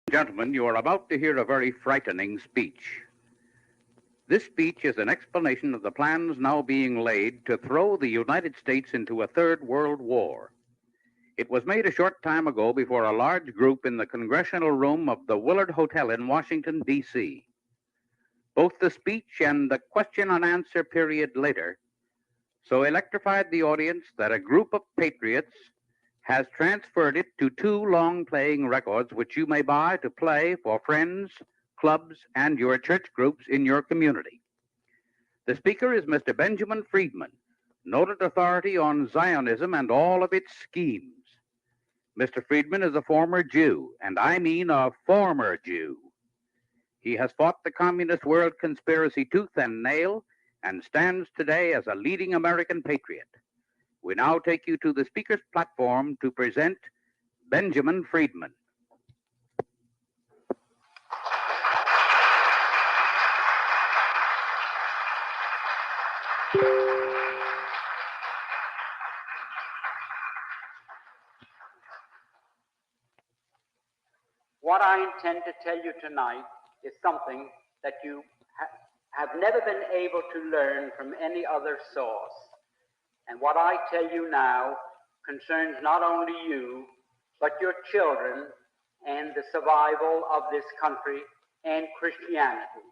Gentlemen, you are about to hear a very frightening speech. This speech is an explanation of the plans now being laid to throw the United States into a third world war. It was made a short time ago before a large group in the congressional room of the Willard Hotel in Washington, D.C. Both the speech and the question and answer period later so electrified the audience that a group of patriots has transferred it to two long playing records which you may buy to play for friends, clubs, and your church groups in your community. The speaker is Mr. Benjamin Freedman, noted authority on Zionism and all of its schemes. Mr. Freedman is a former Jew, and I mean a former Jew. He has fought the communist world conspiracy tooth and nail and stands today as a leading American patriot. We now take you to the speaker's platform to present Benjamin Freedman. What I intend to tell you tonight is something that you have never been able to learn from any other source. And what I tell you now concerns not only you, but your children and the survival of this country and Christianity.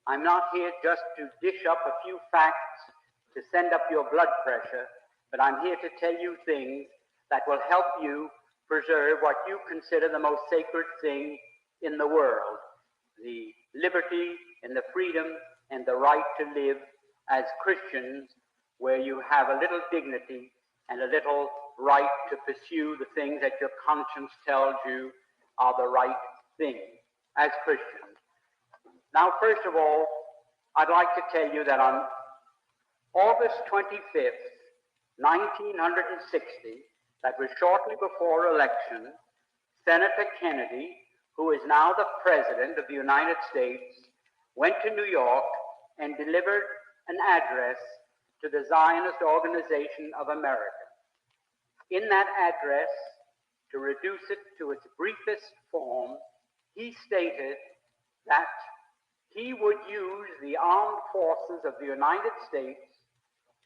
I'm not here just to dish up a few facts to send up your blood pressure, but I'm here to tell you things that will help you preserve what you consider the most sacred thing in the world, the liberty and the freedom and the right to live as Christians, where you have a little dignity and a little right to pursue the things that your conscience tells you are the right thing as Christians. Now, first of all, I'd like to tell you that on August 25th, 1960, that was shortly before election, Senator Kennedy, who is now the President of the United States, went to New York and delivered an address to the Zionist Organization of America. In that address, to reduce it to its briefest form, he stated that he would use the armed forces of the United States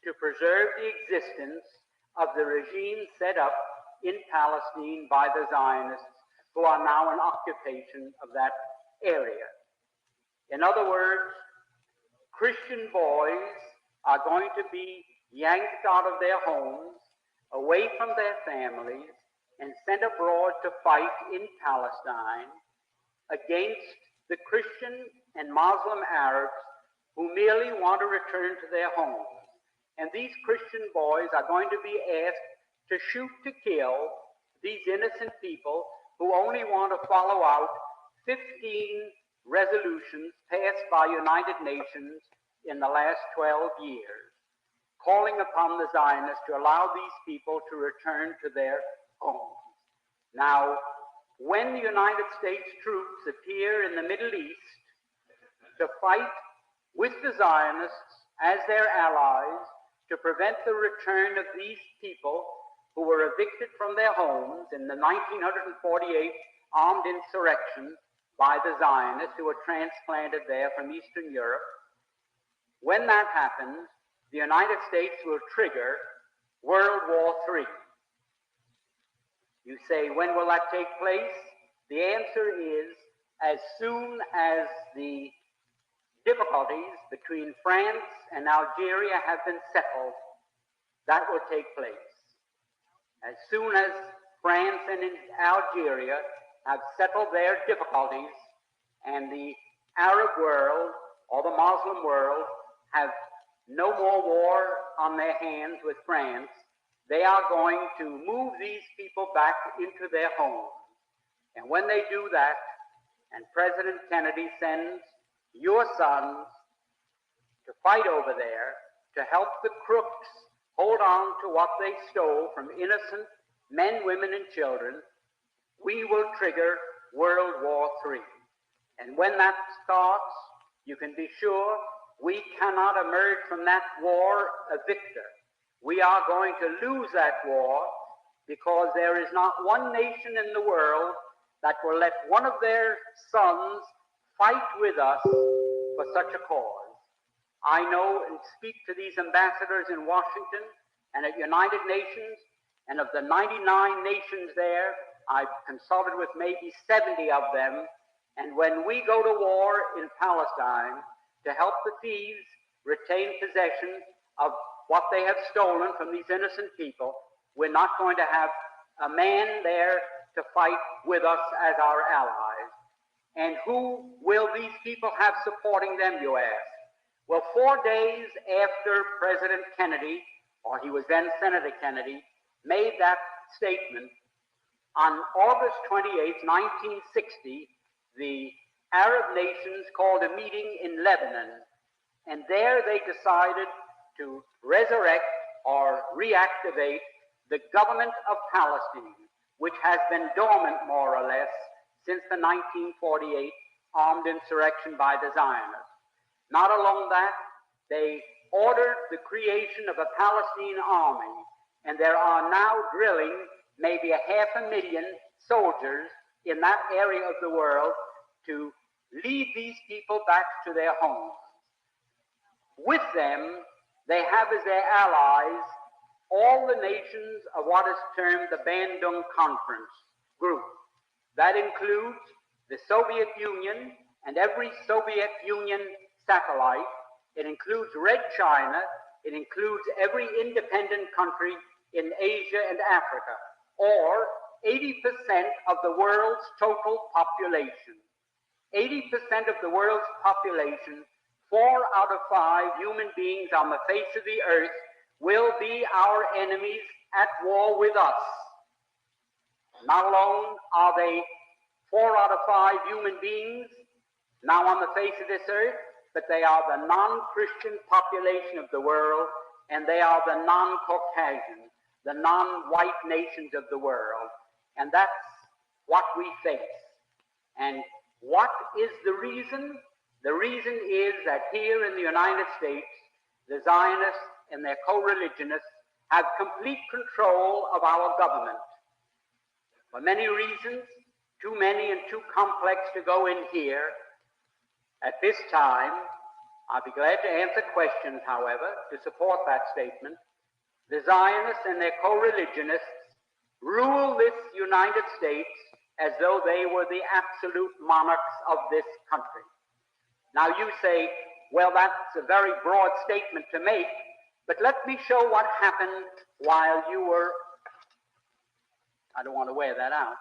to preserve the existence of the regime set up in Palestine by the Zionists, who are now in occupation of that area. In other words, Christian boys are going to be yanked out of their homes, away from their families, and sent abroad to fight in Palestine against the Christian and Muslim Arabs who merely want to return to their homes. And these Christian boys are going to be asked to shoot to kill these innocent people who only want to follow out 15 resolutions passed by United Nations in the last 12 years, calling upon the Zionists to allow these people to return to their homes. Now, when the United States troops appear in the Middle East to fight with the Zionists as their allies to prevent the return of these people who were evicted from their homes in the 1948 armed insurrection by the Zionists who were transplanted there from Eastern Europe, when that happens, the United States will trigger World War III. You say, when will that take place? The answer is as soon as the difficulties between France and Algeria have been settled, that will take place. As soon as France and Algeria have settled their difficulties and the Arab world or the Muslim world have no more war on their hands with France, they are going to move these people back into their homes. And when they do that, and President Kennedy sends your sons to fight over there to help the crooks hold on to what they stole from innocent men, women, and children, we will trigger World War III. And when that starts, you can be sure we cannot emerge from that war a victor. We are going to lose that war because there is not one nation in the world that will let one of their sons fight with us for such a cause. I know and speak to these ambassadors in Washington and at United Nations, and of the 99 nations there, I've consulted with maybe 70 of them, and when we go to war in Palestine to help the thieves retain possession of what they have stolen from these innocent people, we're not going to have a man there to fight with us as our allies. And who will these people have supporting them, you ask? Well, 4 days after President Kennedy, or he was then Senator Kennedy, made that statement, on August 28, 1960, the Arab nations called a meeting in Lebanon, and there they decided to resurrect or reactivate the government of Palestine, which has been dormant more or less since the 1948 armed insurrection by the Zionists. Not alone that, they ordered the creation of a Palestinian army, and there are now drilling maybe 500,000 soldiers in that area of the world to lead these people back to their homes. With them, they have as their allies all the nations of what is termed the Bandung Conference group. That includes the Soviet Union and every Soviet Union satellite. It includes Red China. It includes every independent country in Asia and Africa, or 80% of the world's total population. 80% of the world's population, 4 out of 5 human beings on the face of the earth will be our enemies at war with us. Not alone are they 4 out of 5 human beings now on the face of this earth, but they are the non-Christian population of the world, and they are the non-Caucasian, the non-white nations of the world. And that's what we face. And what is the reason? The reason is that here in the United States, the Zionists and their co-religionists have complete control of our government. For many reasons, too many and too complex to go in here. At this time, I'll be glad to answer questions, however, to support that statement. The Zionists and their co-religionists rule this United States as though they were the absolute monarchs of this country. Now you say, well, that's a very broad statement to make, but let me show what happened while you were, I don't want to wear that out.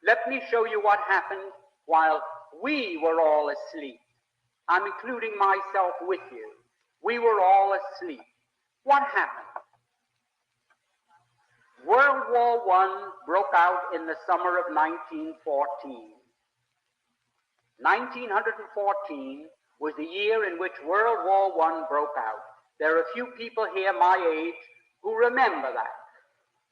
Let me show you what happened while we were all asleep. I'm including myself with you. We were all asleep. What happened? World War I broke out in the summer of 1914. 1914 was the year in which World War I broke out. There are a few people here my age who remember that.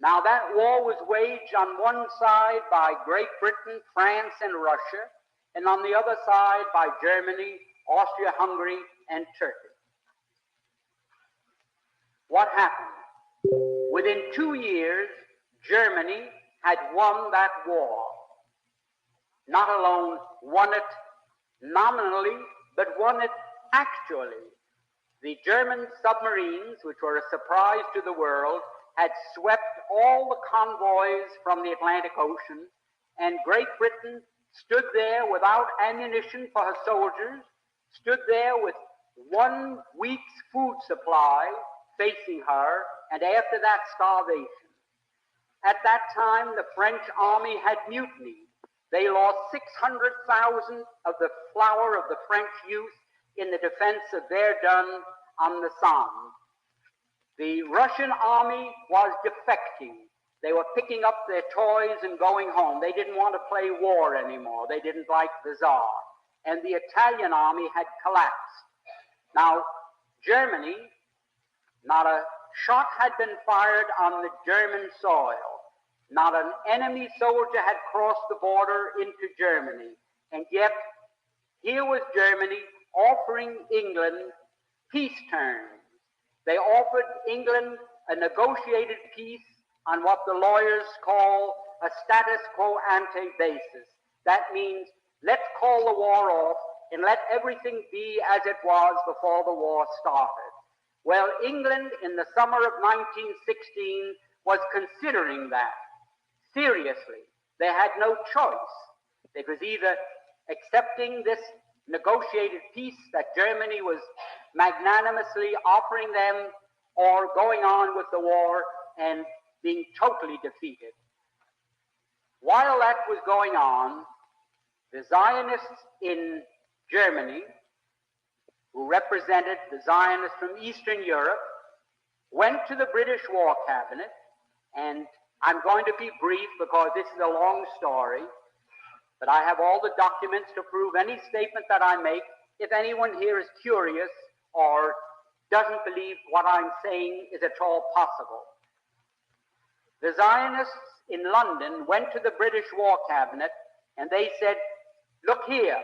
Now, that war was waged on one side by Great Britain, France, and Russia, and on the other side by Germany, Austria-Hungary, and Turkey. What happened? Within 2 years, Germany had won that war. Not alone won it nominally, but won it actually. The German submarines, which were a surprise to the world, had swept all the convoys from the Atlantic Ocean, and Great Britain stood there without ammunition for her soldiers, stood there with 1 week's food supply facing her, and after that, starvation. At that time, the French army had mutinied. They lost 600,000 of the flower of the French youth in the defense of Verdun on the Somme. The Russian army was defecting. They were picking up their toys and going home. They didn't want to play war anymore. They didn't like the Tsar. And the Italian army had collapsed. Now, Germany, not a shot had been fired on the German soil. Not an enemy soldier had crossed the border into Germany. And yet, here was Germany offering England peace terms. They offered England a negotiated peace on what the lawyers call a status quo ante basis. That means let's call the war off and let everything be as it was before the war started. Well, England in the summer of 1916 was considering that seriously. They had no choice. It was either accepting this negotiated peace that Germany was magnanimously offering them, or going on with the war and being totally defeated. While that was going on, the Zionists in Germany, who represented the Zionists from Eastern Europe, went to the British War Cabinet, and I'm going to be brief because this is a long story, but I have all the documents to prove any statement that I make. If anyone here is curious or doesn't believe what I'm saying is at all possible. The Zionists in London went to the British War Cabinet and they said, look here,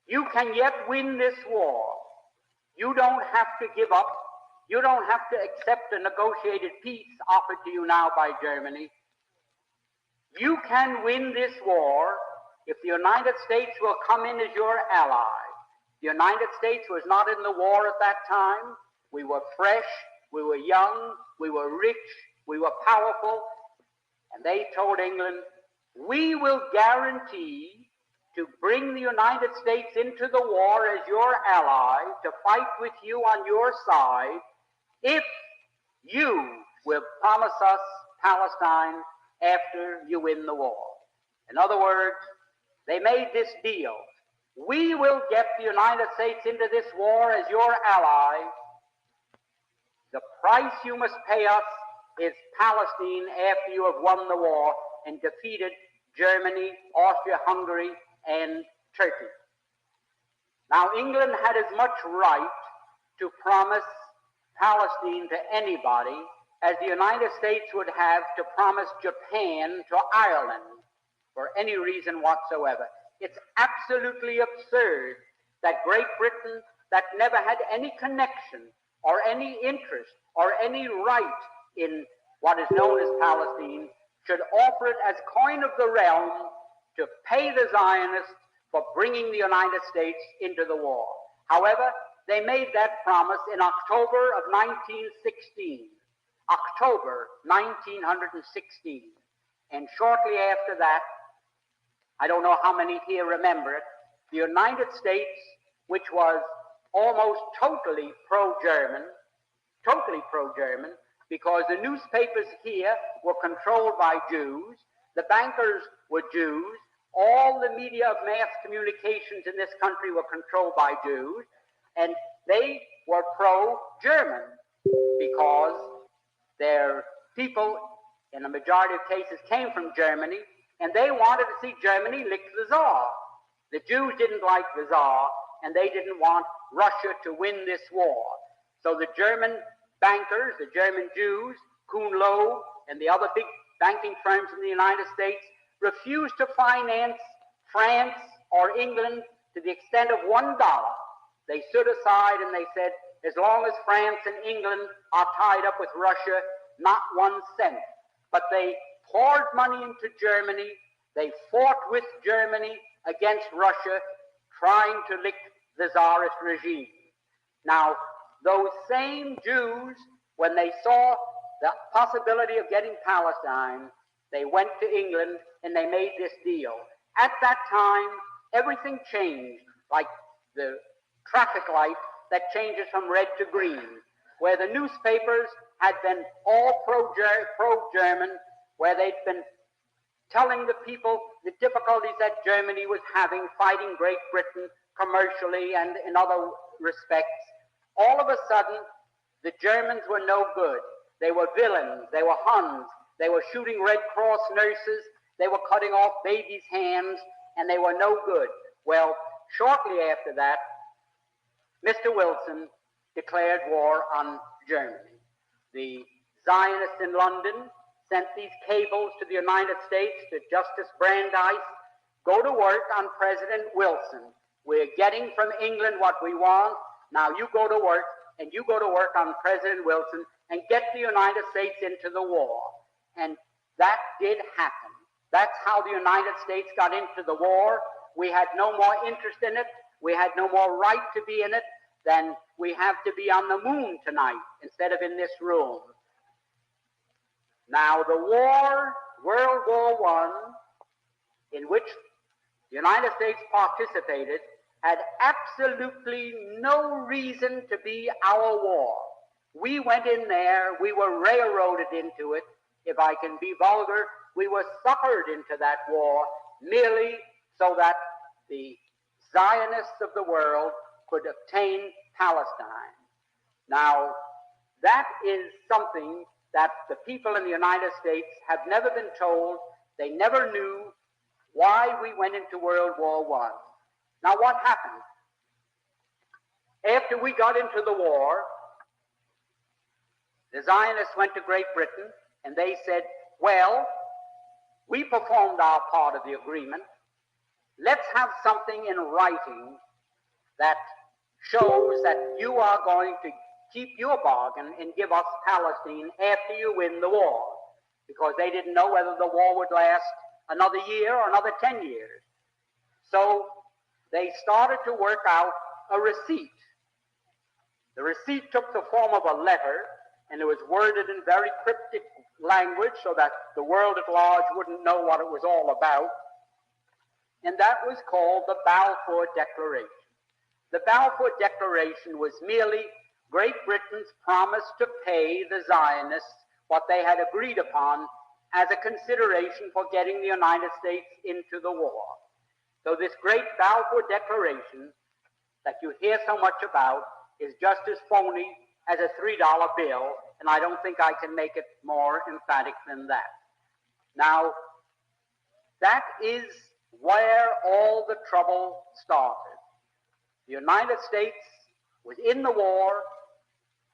you can yet win this war. You don't have to give up. You don't have to accept a negotiated peace offered to you now by Germany. You can win this war if the United States will come in as your ally. The United States was not in the war at that time. We were fresh, we were young, we were rich, we were powerful. And they told England, we will guarantee to bring the United States into the war as your ally, to fight with you on your side, if you will promise us Palestine after you win the war. In other words, they made this deal. We will get the United States into this war as your ally. The price you must pay us is Palestine after you have won the war and defeated Germany, Austria-Hungary, and Turkey. Now, England had as much right to promise Palestine to anybody as the United States would have to promise Japan to Ireland for any reason whatsoever. It's absolutely absurd that Great Britain, that never had any connection or any interest or any right in what is known as Palestine, should offer it as coin of the realm to pay the Zionists for bringing the United States into the war. However, they made that promise in October of 1916. October 1916. And shortly after that, I don't know how many here remember it, the United States, which was almost totally pro-German, because the newspapers here were controlled by Jews, the bankers were Jews, all the media of mass communications in this country were controlled by Jews, and they were pro-German because their people, in a majority of cases, came from Germany, and they wanted to see Germany lick the Tsar. The Jews didn't like the Tsar, and they didn't want Russia to win this war. So the German bankers, the German Jews, Kuhn Loeb, and the other big banking firms in the United States refused to finance France or England to the extent of $1. They stood aside and they said, as long as France and England are tied up with Russia, not 1 cent. But they poured money into Germany. They fought with Germany against Russia, trying to lick the Tsarist regime. Now, those same Jews, when they saw the possibility of getting Palestine, they went to England and they made this deal. At that time, everything changed, like the traffic light that changes from red to green, where the newspapers had been all pro-German, where they'd been telling the people the difficulties that Germany was having fighting Great Britain commercially and in other respects. All of a sudden, the Germans were no good. They were villains. They were Huns. They were shooting Red Cross nurses. They were cutting off babies' hands, and they were no good. Well, shortly after that, Mr. Wilson declared war on Germany. The Zionists in London sent these cables to the United States, to Justice Brandeis, go to work on President Wilson. We're getting from England what we want. Now you go to work, and you go to work on President Wilson and get the United States into the war. And That did happen. That's how the United States got into the war. We had no more interest in it. We had no more right to be in it than we have to be on the moon tonight instead of in this room. Now, the war, World War I, in which the United States participated, had absolutely no reason to be our war. We went in there, we were railroaded into it. If I can be vulgar, we were suckered into that war merely so that the Zionists of the world could obtain Palestine. Now, that is something that the people in the United States have never been told. They never knew why we went into World War I. Now, what happened? After we got into the war, the Zionists went to Great Britain and they said, well, we performed our part of the agreement. Let's have something in writing that shows that you are going to keep your bargain and give us Palestine after you win the war, because they didn't know whether the war would last another year or another 10 years. So they started to work out a receipt. The receipt took the form of a letter, and it was worded in very cryptic language so that the world at large wouldn't know what it was all about. And that was called the Balfour Declaration. The Balfour Declaration was merely Great Britain's promise to pay the Zionists what they had agreed upon as a consideration for getting the United States into the war. So this great Balfour Declaration that you hear so much about is just as phony as a $3 bill, and I don't think I can make it more emphatic than that. Now, that is where all the trouble started. The United States was in the war.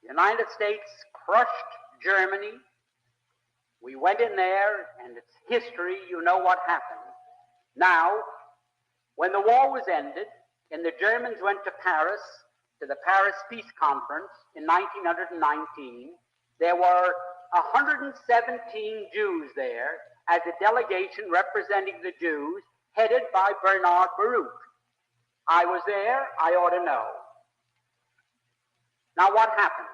The United States crushed Germany. We went in there, and it's history. You know what happened. Now, when the war was ended, and the Germans went to Paris, to the Paris Peace Conference in 1919, there were 117 Jews there as a delegation representing the Jews, headed by Bernard Baruch. I was there, I ought to know. Now, what happened?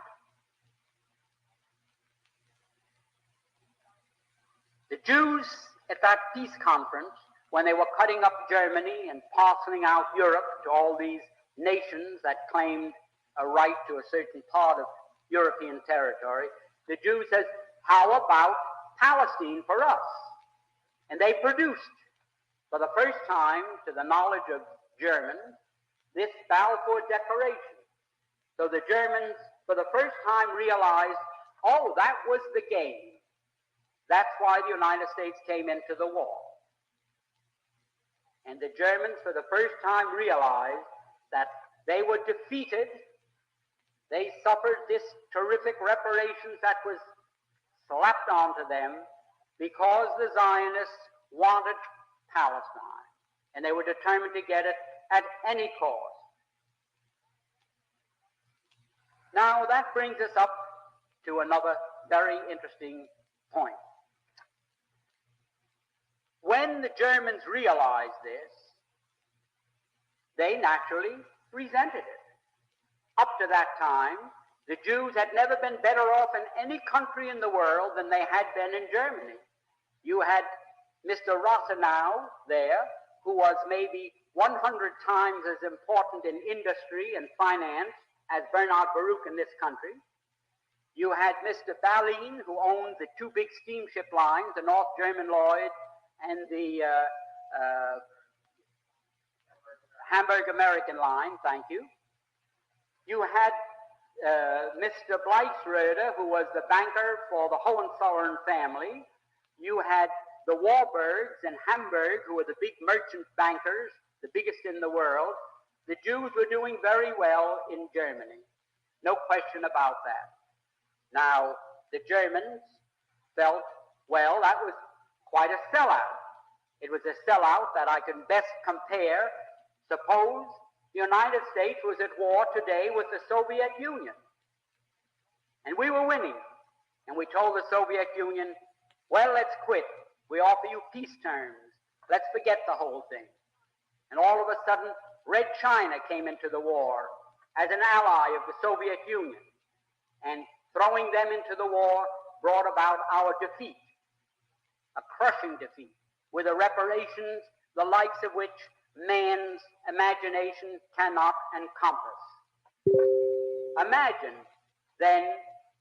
The Jews at that peace conference, when they were cutting up Germany and parceling out Europe to all these nations that claimed a right to a certain part of European territory, the Jews said, how about Palestine for us? And they produced, for the first time, to the knowledge of Germans, this Balfour Declaration. So the Germans, for the first time, realized, oh, that was the game. That's why the United States came into the war. And the Germans, for the first time, realized that they were defeated. They suffered this terrific reparations that was slapped onto them because the Zionists wanted Palestine, and they were determined to get it at any cost. Now, that brings us up to another very interesting point. When the Germans realized this, they naturally resented it. Up to that time, the Jews had never been better off in any country in the world than they had been in Germany. You had Mr. Rosenow there, who was maybe 100 times as important in industry and finance as Bernard Baruch in this country. You had Mr. Ballin, who owned the two big steamship lines, the North German Lloyd and the Hamburg American line, thank you. You had Mr. Bleichschroeder, who was the banker for the Hohenzollern family. You had the Warburgs in Hamburg, who were the big merchant bankers, the biggest in the world. The Jews were doing very well in Germany. No question about that. Now, the Germans felt, well, that was quite a sellout. It was a sellout that I can best compare. Suppose the United States was at war today with the Soviet Union, and we were winning. And we told the Soviet Union, Well, let's quit. We offer you peace terms. Let's forget the whole thing. And all of a sudden, Red China came into the war as an ally of the Soviet Union. And throwing them into the war brought about our defeat, a crushing defeat, with a reparations the likes of which man's imagination cannot encompass. Imagine, then,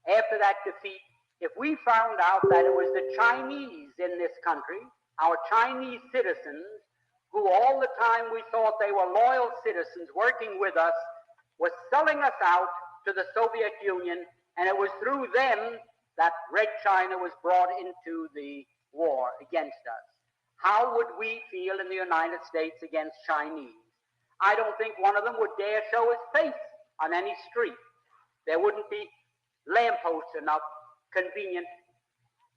after that defeat, if we found out that it was the Chinese in this country, our Chinese citizens, who all the time we thought they were loyal citizens working with us, was selling us out to the Soviet Union, and it was through them that Red China was brought into the war against us. How would we feel in the United States against Chinese? I don't think one of them would dare show his face on any street. There wouldn't be lampposts enough convenient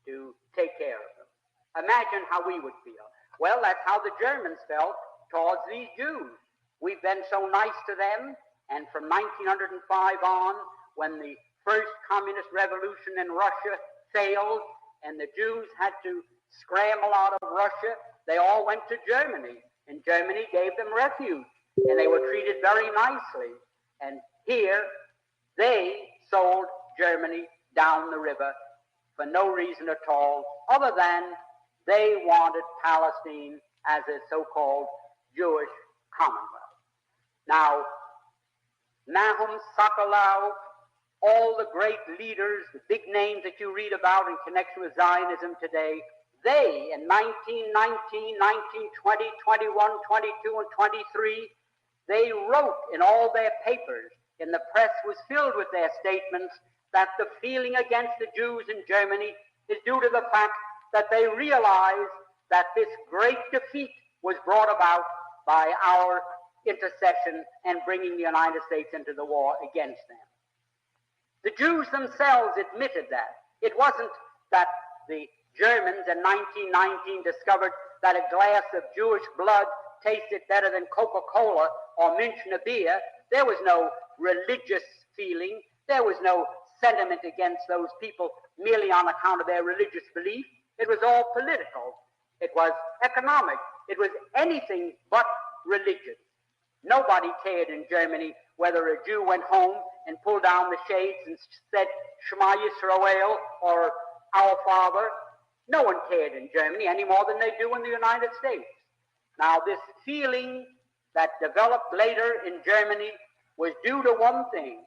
to take care of them. Imagine how we would feel. Well, that's how the Germans felt towards these Jews. We've been so nice to them, and from 1905 on, when the first communist revolution in Russia failed and the Jews had to scramble out of Russia, they all went to Germany, and Germany gave them refuge, and they were treated very nicely. And here, they sold Germany down the river for no reason at all, other than they wanted Palestine as a so-called Jewish commonwealth. Now, Nahum, Sokolow, all the great leaders, the big names that you read about in connection with Zionism today, they, in 1919, 1920, 21, 22, and 23, they wrote in all their papers, and the press was filled with their statements, that the feeling against the Jews in Germany is due to the fact that they realized that this great defeat was brought about by our intercession and bringing the United States into the war against them. The Jews themselves admitted that. It wasn't that the Germans in 1919 discovered that a glass of Jewish blood tasted better than Coca-Cola or Münchner beer. There was no religious feeling. There was no sentiment against those people merely on account of their religious belief. It was all political. It was economic. It was anything but religious. Nobody cared in Germany whether a Jew went home and pulled down the shades and said Shema Yisrael or Our Father. No one cared in Germany any more than they do in the United States. Now, this feeling that developed later in Germany was due to one thing,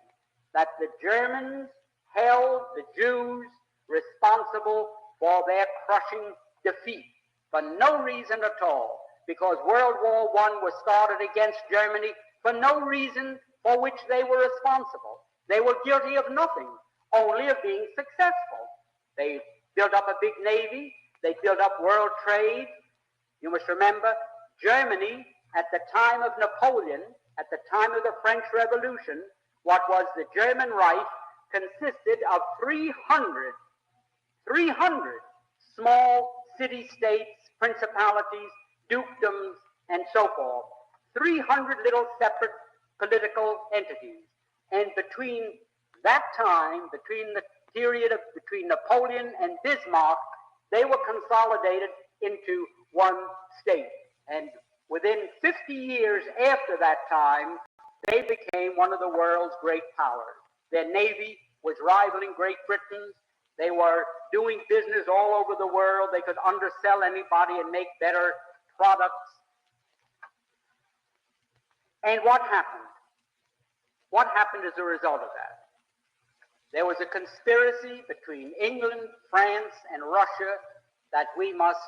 that the Germans held the Jews responsible for their crushing defeat for no reason at all, because World War I was started against Germany for no reason for which they were responsible. They were guilty of nothing, only of being successful. They built up a big navy. They built up world trade. You must remember, Germany, at the time of Napoleon, at the time of the French Revolution, what was the German Reich consisted of 300 small city-states, principalities, dukedoms, and so forth. 300 little separate political entities. And between that time, between the period of between Napoleon and Bismarck, they were consolidated into one state. And within 50 years after that time, they became one of the world's great powers. Their navy was rivaling Great Britain's. They were doing business all over the world. They could undersell anybody and make better products. And what happened? What happened as a result of that? There was a conspiracy between England, France, and Russia that we must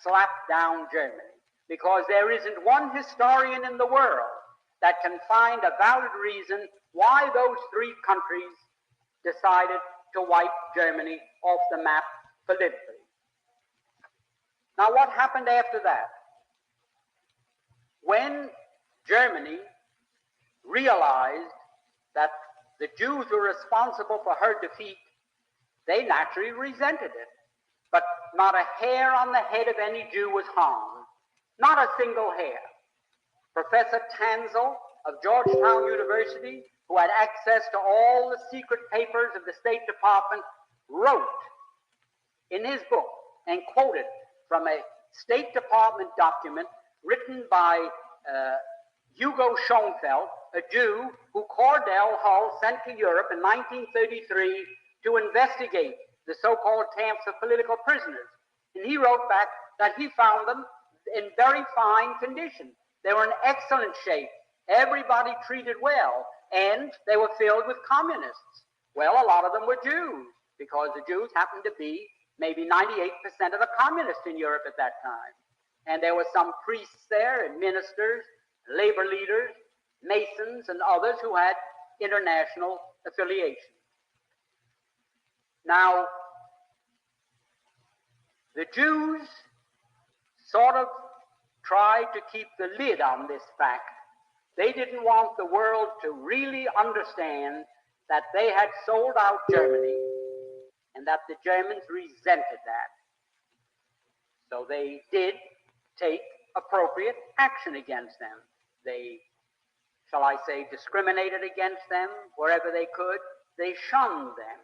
slap down Germany, because there isn't one historian in the world that can find a valid reason why those three countries decided to wipe Germany off the map politically. Now, what happened after that? When Germany realized that the Jews were responsible for her defeat, they naturally resented it. But not a hair on the head of any Jew was harmed. Not a single hair. Professor Tanzel of Georgetown University, who had access to all the secret papers of the State Department, wrote in his book and quoted from a State Department document written by Hugo Schoenfeld, a Jew who Cordell Hull sent to Europe in 1933 to investigate the so-called camps of political prisoners. And he wrote back that he found them in very fine condition. They were in excellent shape. Everybody treated well, and they were filled with communists. Well, a lot of them were Jews, because the Jews happened to be maybe 98% of the communists in Europe at that time. And there were some priests there, and ministers, labor leaders, Masons, and others who had international affiliation. Now, the Jews sort of tried to keep the lid on this fact. They didn't want the world to really understand that they had sold out Germany and that the Germans resented that. So they did take appropriate action against them. They, shall I say, discriminated against them wherever they could. They shunned them,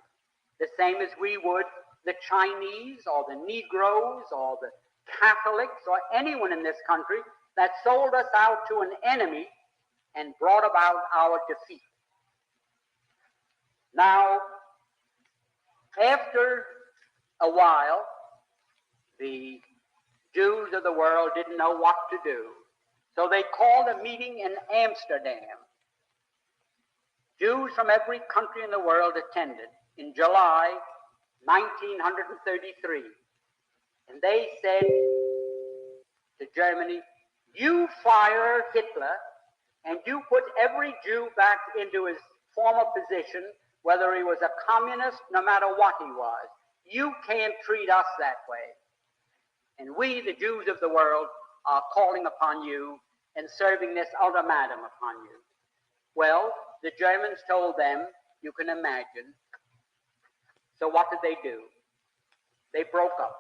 the same as we would the Chinese or the Negroes or the Catholics or anyone in this country that sold us out to an enemy and brought about our defeat. Now, after a while, the Jews of the world didn't know what to do. So they called a meeting in Amsterdam. Jews from every country in the world attended in July 1933. And they said to Germany, you fire Hitler and you put every Jew back into his former position, whether he was a communist, no matter what he was. You can't treat us that way. And we, the Jews of the world, are calling upon you and serving this ultimatum upon you. Well, the Germans told them, you can imagine. So what did they do? They broke up.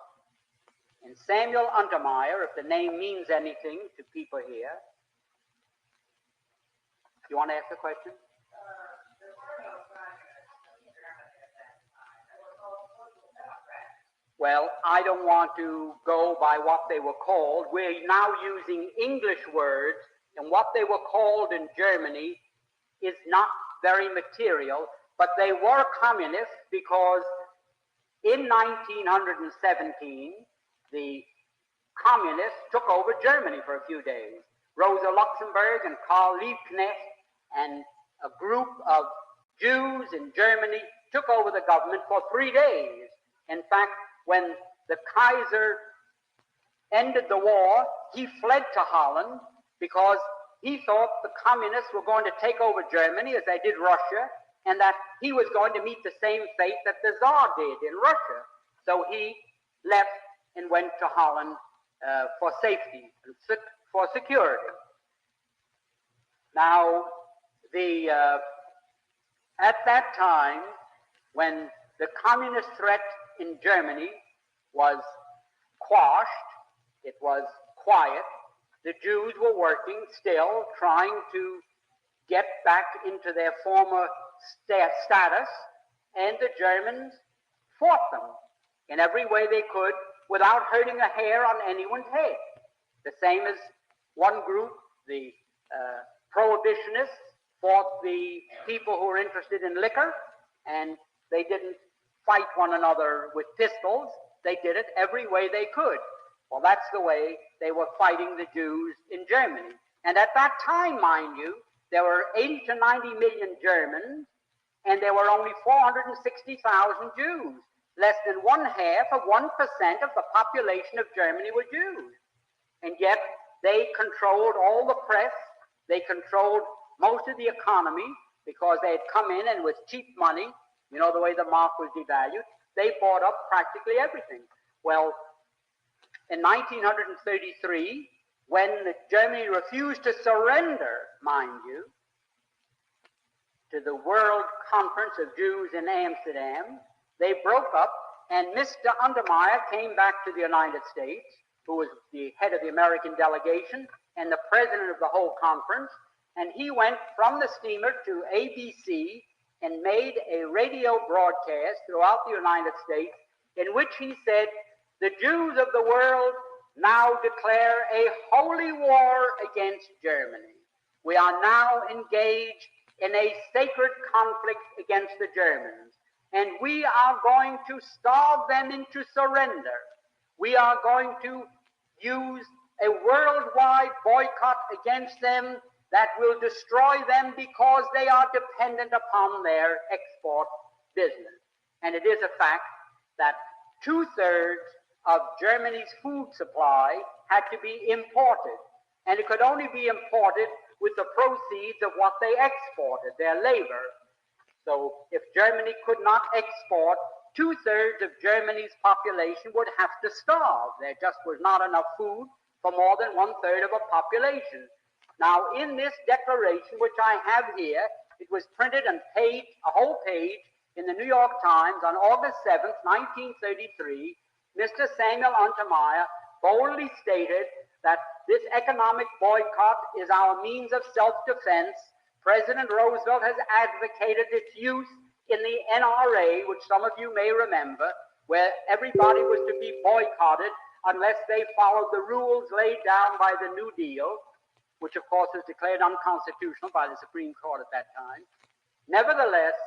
And Samuel Untermeyer, if the name means anything to people here, you want to ask the question? Well, I don't want to go by what they were called. We're now using English words, and what they were called in Germany is not very material, but they were communists because in 1917, the communists took over Germany for a few days. Rosa Luxemburg and Karl Liebknecht and a group of Jews in Germany took over the government for 3 days. In fact, when the Kaiser ended the war, he fled to Holland because he thought the communists were going to take over Germany as they did Russia, and that he was going to meet the same fate that the Tsar did in Russia. So he left and went to Holland for safety and for security. Now, at that time, when the communist threat in Germany was quashed, it was quiet, the Jews were working still, trying to get back into their former status, and the Germans fought them in every way they could without hurting a hair on anyone's head. The same as one group, the prohibitionists, fought the people who were interested in liquor, and they didn't fight one another with pistols. They did it every way they could. Well, that's the way they were fighting the Jews in Germany. And at that time, mind you, there were 80 to 90 million Germans, and there were only 460,000 Jews. Less than 1/2 of 1% of the population of Germany were Jews. And yet, they controlled all the press, they controlled most of the economy, because they had come in and with cheap money, you know the way the mark was devalued, they bought up practically everything. Well, in 1933, when Germany refused to surrender, mind you, to the World Conference of Jews in Amsterdam, they broke up, and Mr. Untermeyer came back to the United States, who was the head of the American delegation and the president of the whole conference, and he went from the steamer to ABC and made a radio broadcast throughout the United States in which he said, The Jews of the world now declare a holy war against Germany. We are now engaged in a sacred conflict against the Germans, and we are going to starve them into surrender. We are going to use a worldwide boycott against them that will destroy them because they are dependent upon their export business. And it is a fact that 2/3 of Germany's food supply had to be imported, and it could only be imported with the proceeds of what they exported, their labor. So if Germany could not export, 2/3 of Germany's population would have to starve. There just was not enough food for more than 1/3 of a population. Now, in this declaration, which I have here, it was printed and a whole page, in the New York Times on August 7th, 1933, Mr. Samuel Untermeyer boldly stated that this economic boycott is our means of self-defense. President Roosevelt has advocated its use in the NRA, which some of you may remember, where everybody was to be boycotted unless they followed the rules laid down by the New Deal, which of course was declared unconstitutional by the Supreme Court at that time. Nevertheless,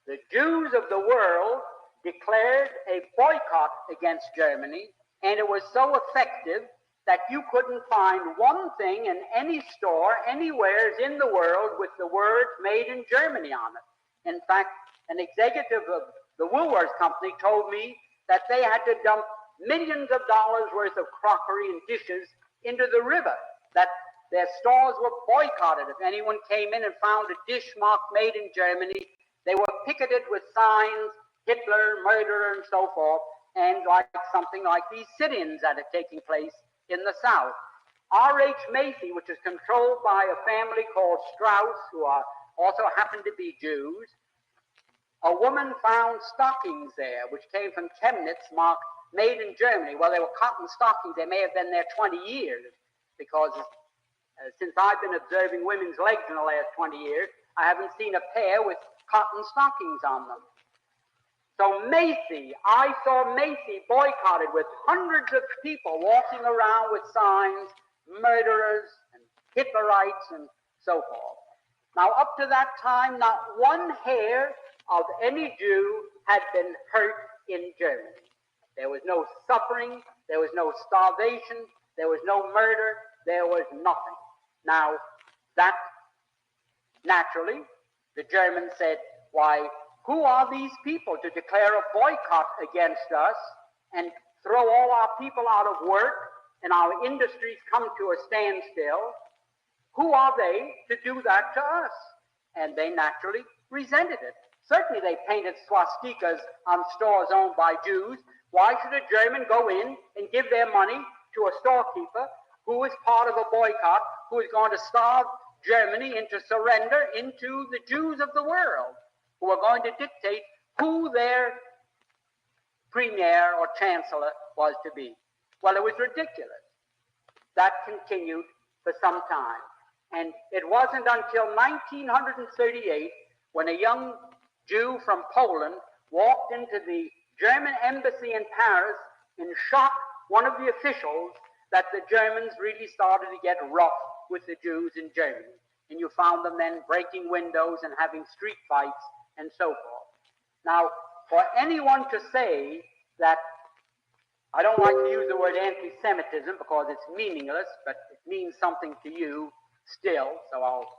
the Jews of the world declared a boycott against Germany, and it was so effective that you couldn't find one thing in any store anywhere in the world with the words "Made in Germany" on it. In fact, an executive of the Woolworths Company told me that they had to dump millions of dollars worth of crockery and dishes into the river, that their stores were boycotted. If anyone came in and found a dish marked "Made in Germany," they were picketed with signs, Hitler, murderer, and so forth, and like something like these sit-ins that are taking place in the South. R.H. Macy, which is controlled by a family called Strauss, who also happen to be Jews, a woman found stockings there, which came from Chemnitz, marked "Made in Germany." Well, they were cotton stockings. They may have been there 20 years, because since I've been observing women's legs in the last 20 years, I haven't seen a pair with cotton stockings on them. So I saw Macy boycotted with hundreds of people walking around with signs, "Murderers" and "Hitlerites" and so forth. Now, up to that time, not one hair of any Jew had been hurt in Germany. There was no suffering, there was no starvation, there was no murder, there was nothing. Now, that naturally, the Germans said, why, who are these people to declare a boycott against us and throw all our people out of work and our industries come to a standstill? Who are they to do that to us? And they naturally resented it. Certainly they painted swastikas on stores owned by Jews. Why should a German go in and give their money to a storekeeper who is part of a boycott, who is going to starve Germany into surrender into the Jews of the world, who are going to dictate who their premier or chancellor was to be? Well, it was ridiculous. That continued for some time. And it wasn't until 1938 when a young Jew from Poland walked into the German embassy in Paris and shocked one of the officials that the Germans really started to get rough with the Jews in Germany. And you found them then breaking windows and having street fights and so forth. Now, for anyone to say that, I don't like to use the word anti-Semitism because it's meaningless, but it means something to you still, so I'll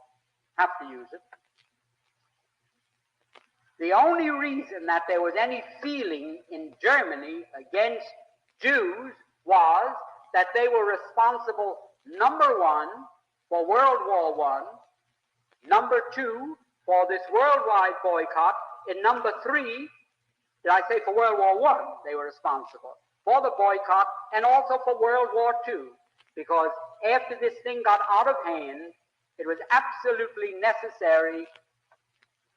have to use it. The only reason that there was any feeling in Germany against Jews was that they were responsible, number one, for World War I, number two, for this worldwide boycott, and number three, did I say for World War I, they were responsible for the boycott and also for World War II, because after this thing got out of hand, it was absolutely necessary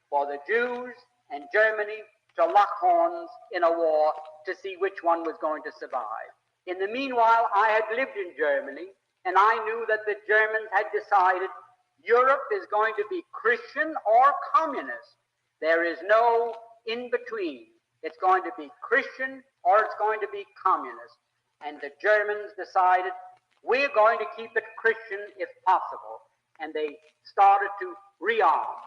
for the Jews and Germany to lock horns in a war to see which one was going to survive. In the meanwhile, I had lived in Germany, and I knew that the Germans had decided Europe is going to be Christian or communist. There is no in between. It's going to be Christian or it's going to be communist. And the Germans decided, we're going to keep it Christian if possible. And they started to rearm.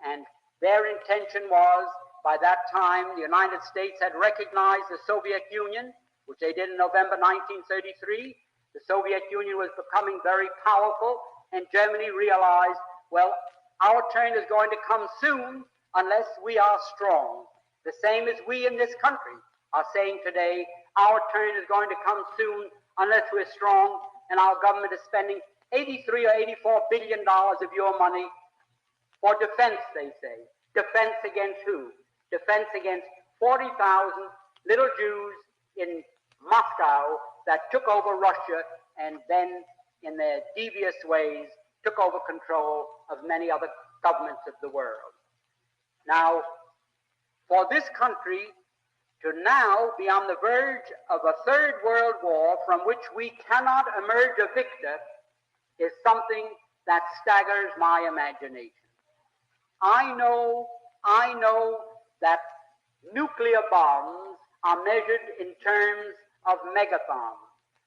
And their intention was, by that time, the United States had recognized the Soviet Union, which they did in November 1933. The Soviet Union was becoming very powerful, and Germany realized, well, our turn is going to come soon unless we are strong. The same as we in this country are saying today, our turn is going to come soon unless we're strong, and our government is spending $83 or $84 billion of your money for defense, they say. Defense against who? Defense against 40,000 little Jews in Moscow that took over Russia and then, in their devious ways, took over control of many other governments of the world. Now, for this country to now be on the verge of a third world war from which we cannot emerge a victor is something that staggers my imagination. I know that nuclear bombs are measured in terms of megathons.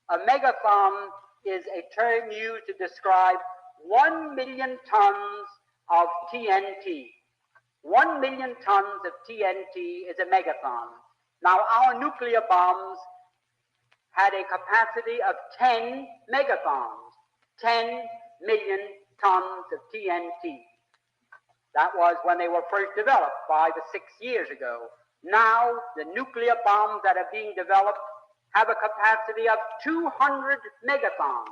A megathon is a term used to describe 1 million tons of TNT. 1 million tons of TNT is a megathon. Now, our nuclear bombs had a capacity of 10 megathons, 10 million tons of TNT. That was when they were first developed 5 or 6 years ago. Now, the nuclear bombs that are being developed have a capacity of 200 megathons.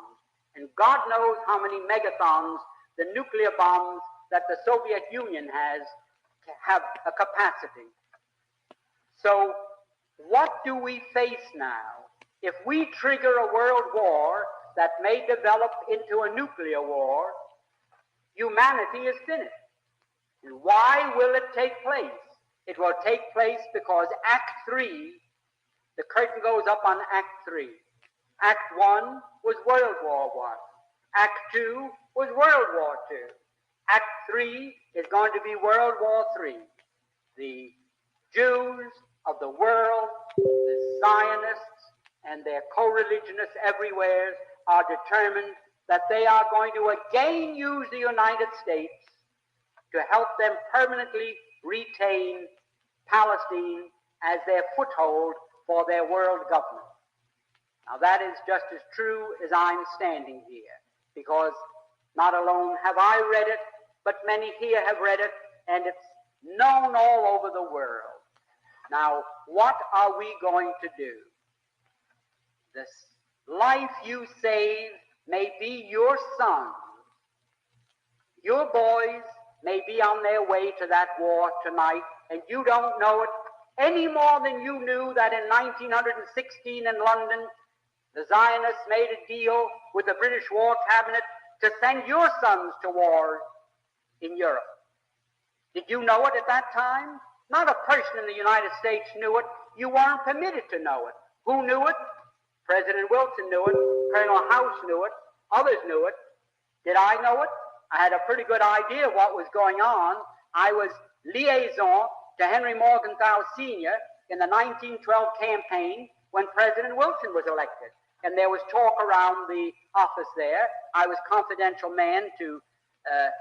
And God knows how many megathons the nuclear bombs that the Soviet Union has have a capacity. So, what do we face now? If we trigger a world war that may develop into a nuclear war, humanity is finished. And why will it take place? It will take place because Act 3, the curtain goes up on Act 3. Act 1 was World War I. Act 2 was World War II. Act 3 is going to be World War III. The Jews of the world, the Zionists, and their co-religionists everywhere are determined that they are going to again use the United States to help them permanently retain Palestine as their foothold for their world government. Now that is just as true as I'm standing here, because not alone have I read it, but many here have read it, and it's known all over the world. Now, what are we going to do? The life you save may be your son. Your boys may be on their way to that war tonight, and you don't know it any more than you knew that in 1916 in London, the Zionists made a deal with the British War Cabinet to send your sons to war in Europe. Did you know it at that time? Not a person in the United States knew it. You weren't permitted to know it. Who knew it? President Wilson knew it. Colonel House knew it. Others knew it. Did I know it? I had a pretty good idea of what was going on. I was liaison to Henry Morgenthau Sr. in the 1912 campaign when President Wilson was elected. And there was talk around the office there. I was confidential man to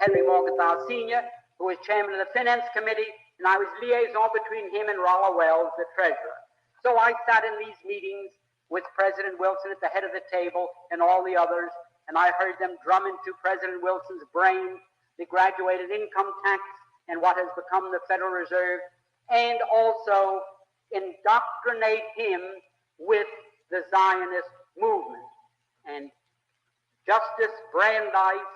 Henry Morgenthau Sr., who was chairman of the Finance Committee, and I was liaison between him and Rollo Wells, the treasurer. So I sat in these meetings with President Wilson at the head of the table and all the others, and I heard them drum into President Wilson's brain the graduated income tax and what has become the Federal Reserve, and also indoctrinate him with the Zionist movement. And Justice Brandeis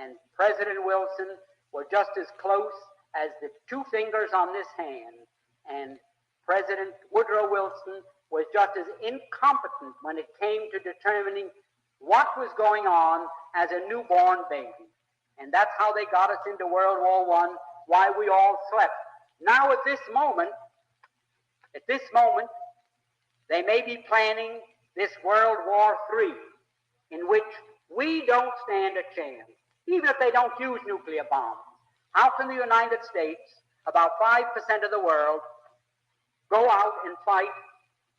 and President Wilson were just as close as the two fingers on this hand, and President Woodrow Wilson was just as incompetent when it came to determining what was going on as a newborn baby. And that's how they got us into World War I, why we all slept. Now at this moment, they may be planning this World War III, in which we don't stand a chance, even if they don't use nuclear bombs. How can the United States, about 5% of the world, go out and fight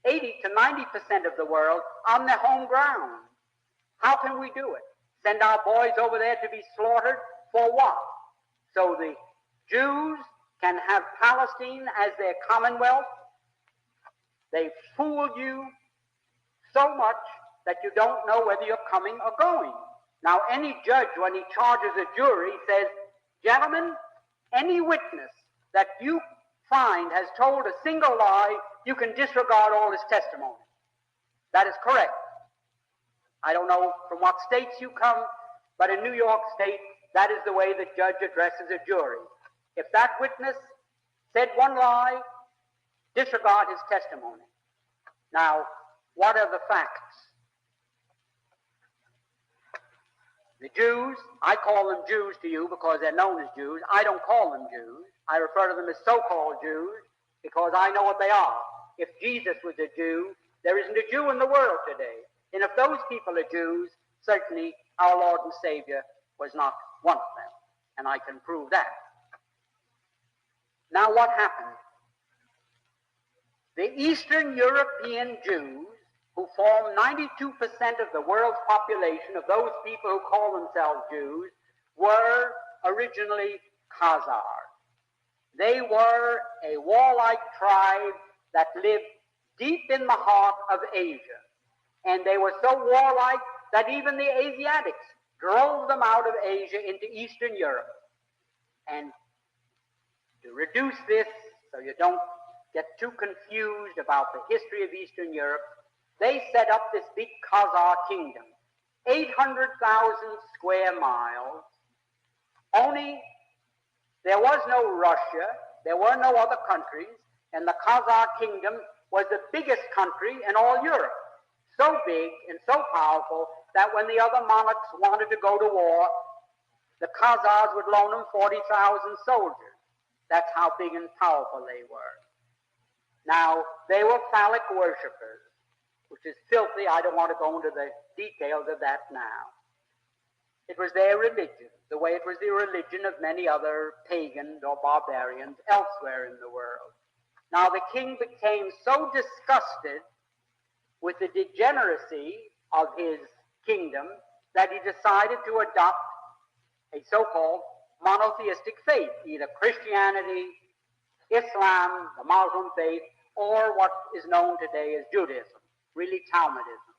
80 to 90% of the world on their home ground. How can we do it? Send our boys over there to be slaughtered for what? So the Jews can have Palestine as their commonwealth? They fooled you so much that you don't know whether you're coming or going. Now, any judge, when he charges a jury, says, gentlemen, any witness that you find has told a single lie, you can disregard all his testimony. That is correct. I don't know from what states you come, but in New York State, that is the way the judge addresses a jury. If that witness said one lie, disregard his testimony. Now, what are the facts? The Jews, I call them Jews to you because they're known as Jews. I don't call them Jews. I refer to them as so-called Jews because I know what they are. If Jesus was a Jew, there isn't a Jew in the world today. And if those people are Jews, certainly our Lord and Savior was not one of them. And I can prove that. Now what happened? The Eastern European Jews, who form 92% of the world's population, of those people who call themselves Jews, were originally Khazars. They were a warlike tribe that lived deep in the heart of Asia. And they were so warlike that even the Asiatics drove them out of Asia into Eastern Europe. And to reduce this, so you don't get too confused about the history of Eastern Europe, they set up this big Khazar kingdom, 800,000 square miles. Only there was no Russia, there were no other countries, and the Khazar kingdom was the biggest country in all Europe. So big and so powerful that when the other monarchs wanted to go to war, the Khazars would loan them 40,000 soldiers. That's how big and powerful they were. Now, they were phallic worshippers, which is filthy. I don't want to go into the details of that now. It was their religion, the way it was the religion of many other pagans or barbarians elsewhere in the world. Now, the king became so disgusted with the degeneracy of his kingdom that he decided to adopt a so-called monotheistic faith, either Christianity, Islam, the Muslim faith, or what is known today as Judaism, really Talmudism.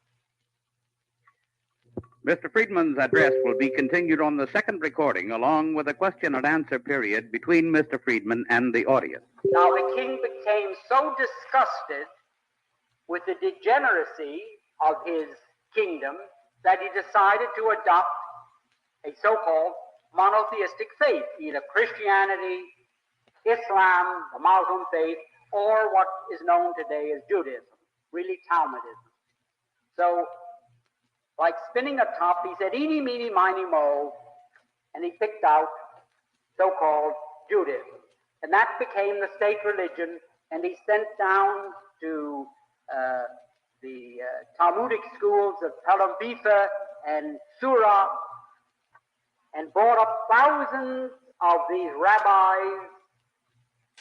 Mr. Freedman's address will be continued on the second recording, along with a question and answer period between Mr. Freedman and the audience. Now, the king became so disgusted with the degeneracy of his kingdom that he decided to adopt a so-called monotheistic faith, either Christianity, Islam, the Muslim faith, or what is known today as Judaism, really Talmudism. So, like spinning a top, he said, eeny, meeny, miny, mo, and he picked out so-called Judaism. And that became the state religion, and he sent down to the Talmudic schools of Tel and Surah, and brought up thousands of these rabbis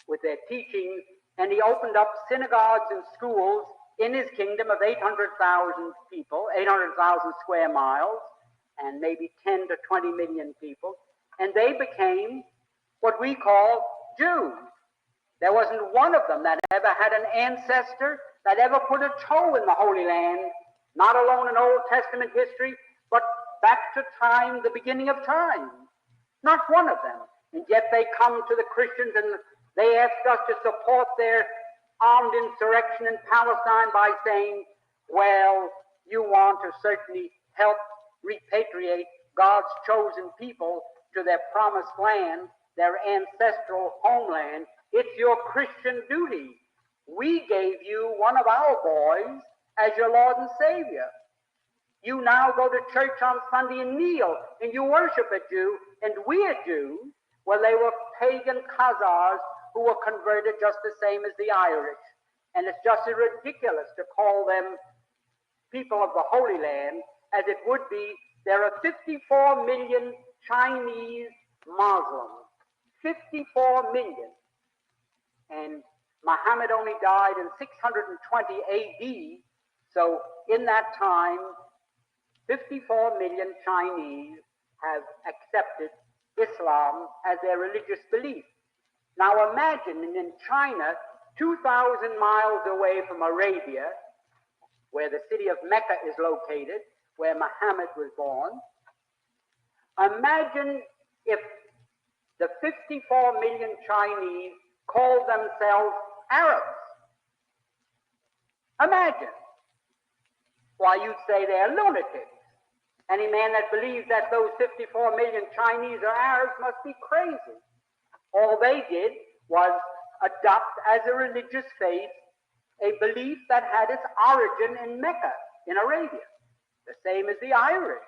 with their teachings, and he opened up synagogues and schools in his kingdom of 800,000 people, 800,000 square miles, and maybe 10 to 20 million people, and they became what we call Jews. There wasn't one of them that ever had an ancestor that ever put a toe in the Holy Land, not alone in Old Testament history, but back to time, the beginning of time. Not one of them. And yet they come to the Christians and they ask us to support their armed insurrection in Palestine by saying, well, you want to certainly help repatriate God's chosen people to their promised land, their ancestral homeland. It's your Christian duty. We gave you one of our boys as your Lord and Savior. You now go to church on Sunday and kneel, and you worship a Jew, and we are Jews. Well, they were pagan Khazars who were converted just the same as the Irish. And it's just as ridiculous to call them people of the Holy Land as it would be. There are 54 million Chinese Muslims. 54 million. And Muhammad only died in 620 AD, so in that time, 54 million Chinese have accepted Islam as their religious belief. Now imagine in China, 2,000 miles away from Arabia, where the city of Mecca is located, where Muhammad was born, imagine if the 54 million Chinese called themselves Arabs. Imagine. Why, you'd say they're lunatics. Any man that believes that those 54 million Chinese are Arabs must be crazy. All they did was adopt as a religious faith a belief that had its origin in Mecca, in Arabia. The same as the Irish.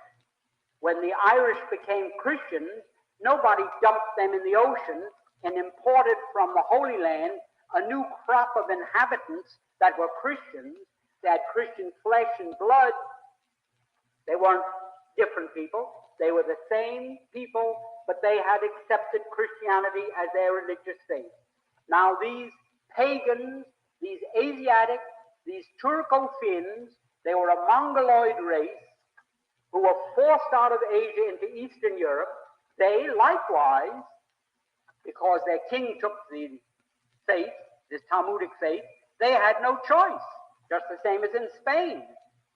When the Irish became Christians, nobody dumped them in the ocean and imported from the Holy Land a new crop of inhabitants that were Christians. They had Christian flesh and blood. They weren't different people. They were the same people, but they had accepted Christianity as their religious faith. Now these pagans, these Asiatics, these Turco-Finns, they were a Mongoloid race who were forced out of Asia into Eastern Europe. They likewise, because their king took the faith, this Talmudic faith, they had no choice. Just the same as in Spain.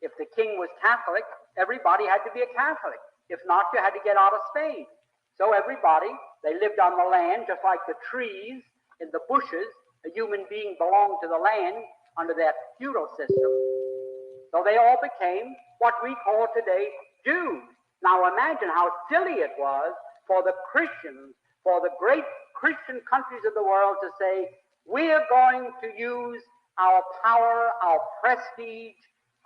If the king was Catholic, everybody had to be a Catholic. If not, you had to get out of Spain. So everybody, they lived on the land just like the trees in the bushes. A human being belonged to the land under that feudal system. So they all became what we call today Jews. Now imagine how silly it was for the Christians, for the great Christian countries of the world to say, we're going to use our power, our prestige,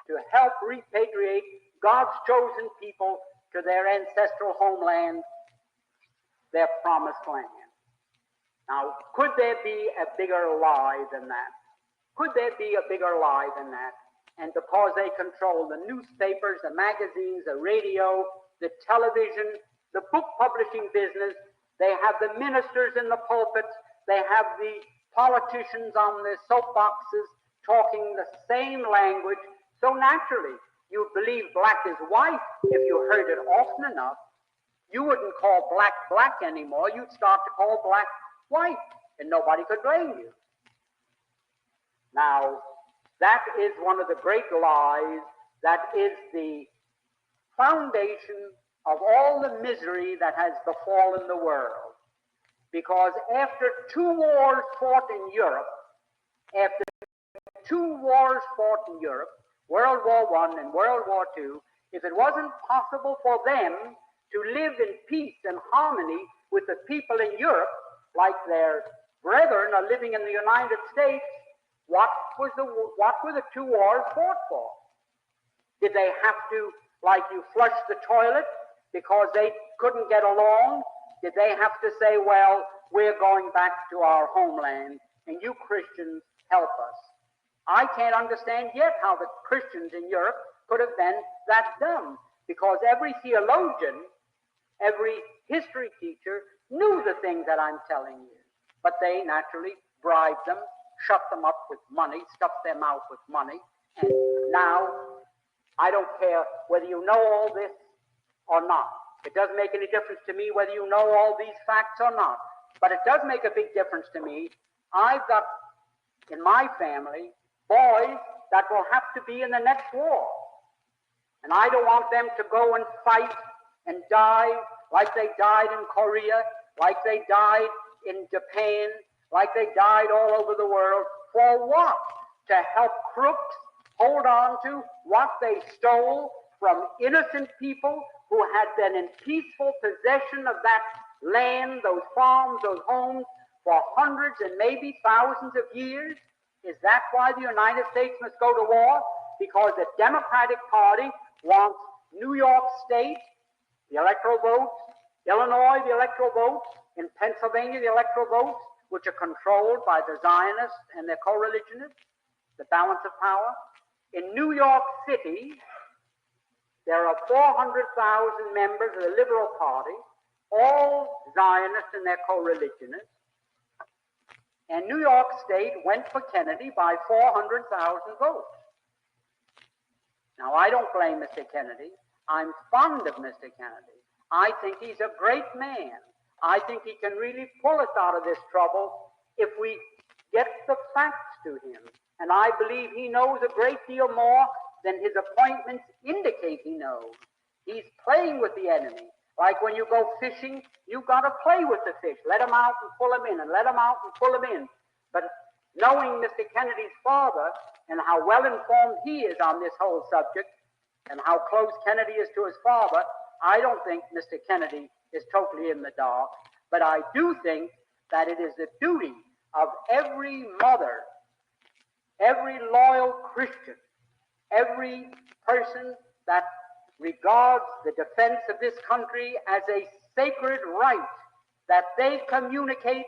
to help repatriate God's chosen people to their ancestral homeland, their promised land. Now, could there be a bigger lie than that? Could there be a bigger lie than that? And because they control the newspapers, the magazines, the radio, the television, the book publishing business, they have the ministers in the pulpits, they have the politicians on the soapboxes talking the same language. So naturally, you believe black is white if you heard it often enough. You wouldn't call black black anymore. You'd start to call black white, and nobody could blame you. Now, that is one of the great lies. That is the foundation of all the misery that has befallen the world. Because after two wars fought in Europe, World War I and World War II, if it wasn't possible for them to live in peace and harmony with the people in Europe, like their brethren are living in the United States, what were the two wars fought for? Did they have to, like you flush the toilet because they couldn't get along? Did they have to say, well, we're going back to our homeland and you Christians help us? I can't understand yet how the Christians in Europe could have been that dumb, because every theologian, every history teacher knew the things that I'm telling you. But they naturally bribed them, shut them up with money, stuffed their mouth with money, and now I don't care whether you know all this or not. It doesn't make any difference to me whether you know all these facts or not. But it does make a big difference to me. I've got in my family boys that will have to be in the next war. And I don't want them to go and fight and die like they died in Korea, like they died in Japan, like they died all over the world. For what? To help crooks hold on to what they stole from innocent people who had been in peaceful possession of that land, those farms, those homes, for hundreds and maybe thousands of years? Is that why the United States must go to war? Because the Democratic Party wants New York State, the electoral votes, Illinois, the electoral votes, in Pennsylvania, the electoral votes, which are controlled by the Zionists and their co-religionists, the balance of power. In New York City, there are 400,000 members of the Liberal Party, all Zionists and their co-religionists. And New York State went for Kennedy by 400,000 votes. Now, I don't blame Mr. Kennedy. I'm fond of Mr. Kennedy. I think he's a great man. I think he can really pull us out of this trouble if we get the facts to him. And I believe he knows a great deal more than his appointments indicate he knows. He's playing with the enemy. Like when you go fishing, you've got to play with the fish. Let him out and pull him in, and let him out and pull him in. But knowing Mr. Kennedy's father and how well informed he is on this whole subject and how close Kennedy is to his father, I don't think Mr. Kennedy is totally in the dark. But I do think that it is the duty of every mother, every loyal Christian, every person that regards the defense of this country as a sacred right, that they communicate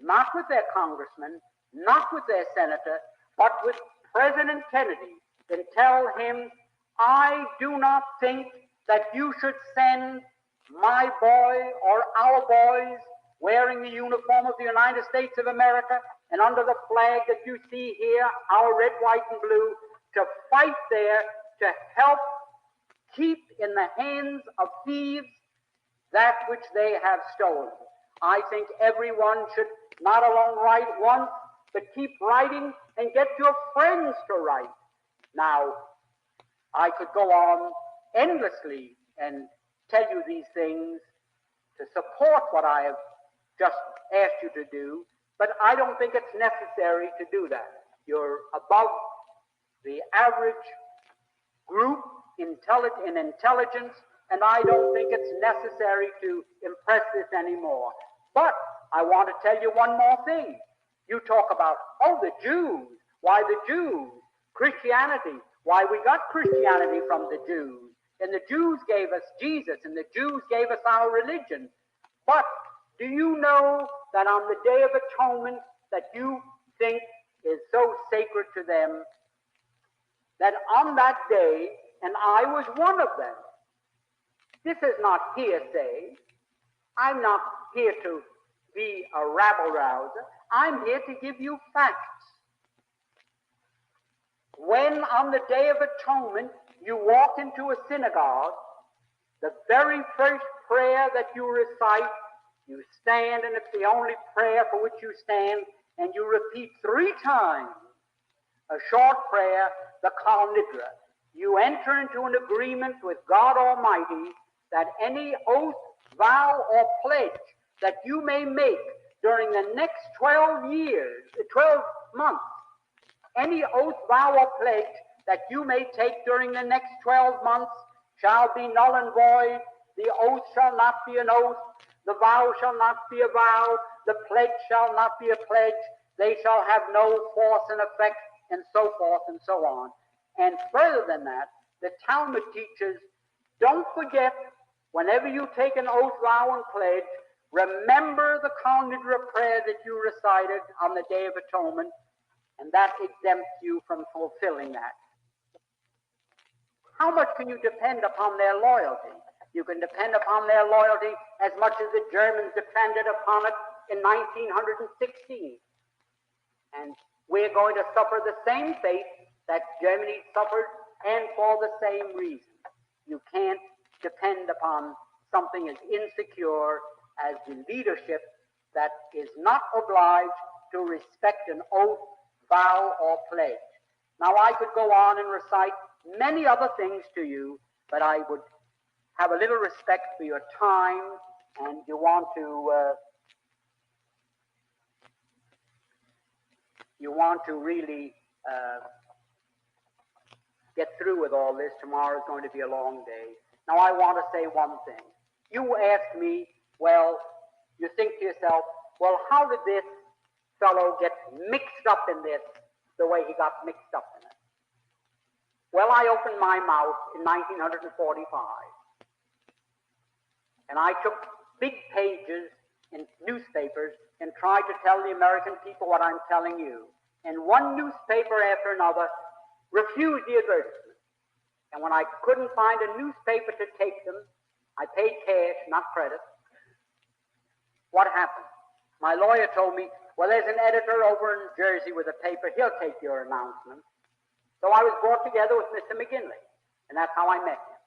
not with their congressman, not with their senator, but with President Kennedy, and tell him, I do not think that you should send my boy or our boys wearing the uniform of the United States of America and under the flag that you see here, our red, white, and blue, to fight there to help keep in the hands of thieves that which they have stolen. I think everyone should not alone write once, but keep writing and get your friends to write. Now, I could go on endlessly and tell you these things to support what I have just asked you to do, but I don't think it's necessary to do that. You're above the average group in intelligence, and I don't think it's necessary to impress this anymore. But I want to tell you one more thing. You talk about, oh, the Jews. Why the Jews? Christianity. Why we got Christianity from the Jews. And the Jews gave us Jesus, and the Jews gave us our religion. But do you know that on the Day of Atonement that you think is so sacred to them, that on that day, and I was one of them, this is not hearsay. I'm not here to be a rabble-rouser. I'm here to give you facts. When on the Day of Atonement you walk into a synagogue, the very first prayer that you recite, you stand, and it's the only prayer for which you stand, and you repeat 3 times a short prayer, the Kal Nidra. You enter into an agreement with God Almighty that any oath, vow, or pledge that you may make during the next 12 months, any oath, vow, or pledge that you may take during the next 12 months shall be null and void. The oath shall not be an oath. The vow shall not be a vow. The pledge shall not be a pledge. They shall have no force and effect, and so forth and so on. And further than that, the Talmud teaches, don't forget, whenever you take an oath, vow, and pledge, remember the Kal Nidra prayer that you recited on the Day of Atonement, and that exempts you from fulfilling that. How much can you depend upon their loyalty? You can depend upon their loyalty as much as the Germans depended upon it in 1916. And we're going to suffer the same fate that Germany suffered, and for the same reason. You can't depend upon something as insecure as the leadership that is not obliged to respect an oath, vow, or pledge. Now, I could go on and recite many other things to you, but I would have a little respect for your time, and you want to really get through with all this. Tomorrow is going to be a long day. Now, I want to say one thing. You asked me, well, you think to yourself, well, how did this fellow get mixed up in this the way he got mixed up in it? Well, I opened my mouth in 1945, and I took big pages in newspapers and tried to tell the American people what I'm telling you. And one newspaper after another refused the advertisement. And when I couldn't find a newspaper to take them, I paid cash, not credit. What happened? My lawyer told me, Well, there's an editor over in Jersey with a paper. He'll take your announcement. So I was brought together with Mr. McGinley, and that's how I met him.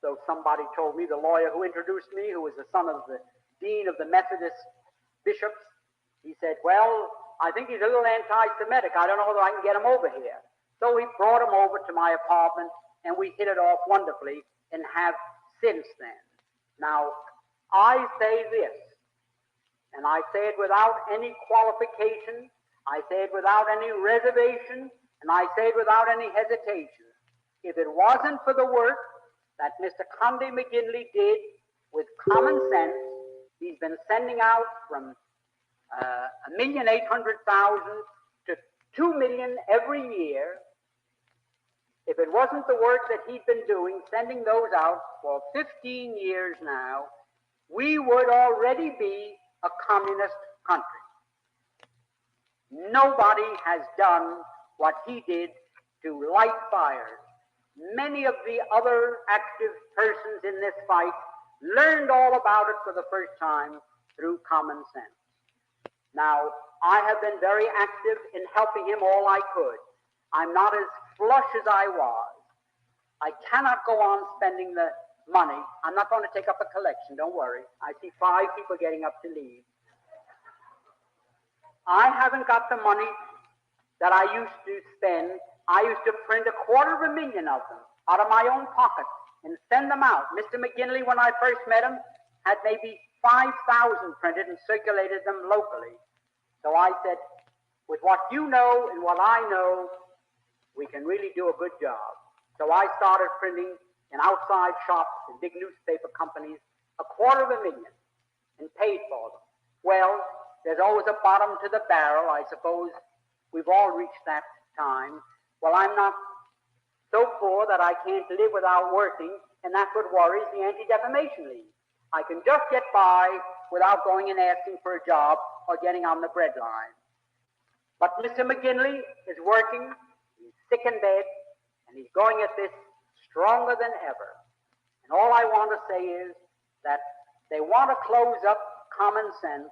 So somebody told me, the lawyer who introduced me, who was the son of the dean of the Methodist bishops, he said, well, I think he's a little anti-Semitic. I don't know whether I can get him over here. So he brought him over to my apartment, and we hit it off wonderfully and have since then. Now, I say this, and I say it without any qualification, I say it without any reservation, and I say it without any hesitation. If it wasn't for the work that Mr. Conde McGinley did with common sense, he's been sending out from 1,800,000 to 2 million every year. If it wasn't the work that he'd been doing, sending those out for 15 years now, we would already be a communist country. Nobody has done what he did to light fires. Many of the other active persons in this fight learned all about it for the first time through common sense. Now, I have been very active in helping him all I could. I'm not as flush as I was. I cannot go on spending the money. I'm not going to take up a collection, don't worry. I see 5 people getting up to leave. I haven't got the money that I used to spend. I used to print 250,000 of them out of my own pocket and send them out. Mr. McGinley, when I first met him, had maybe 5,000 printed and circulated them locally. So I said, with what you know and what I know, we can really do a good job. So I started printing in outside shops and big newspaper companies 250,000 and paid for them. Well, there's always a bottom to the barrel. I suppose we've all reached that time. Well, I'm not so poor that I can't live without working, and that's what worries the Anti-Defamation League. I can just get by without going and asking for a job or getting on the bread line. But Mr. McGinley is working, he's sick in bed, and he's going at this stronger than ever. And all I want to say is that they want to close up common sense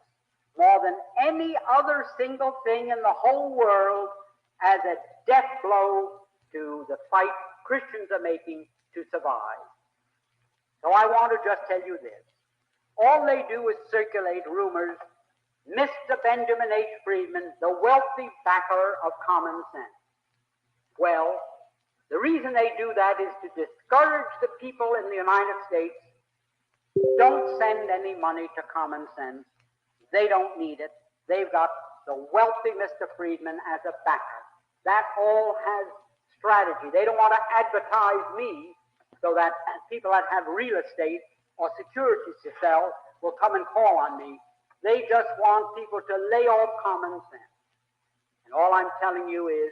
more than any other single thing in the whole world as a death blow to the fight Christians are making to survive. So I want to just tell you this. All they do is circulate rumors. Mr. Benjamin H. Freedman, the wealthy backer of common sense. Well, the reason they do that is to discourage the people in the United States. Don't send any money to common sense. They don't need it. They've got the wealthy Mr. Freedman as a backer. That all has strategy. They don't want to advertise me so that people that have real estate or securities to sell will come and call on me. They just want people to lay off common sense. And all I'm telling you is,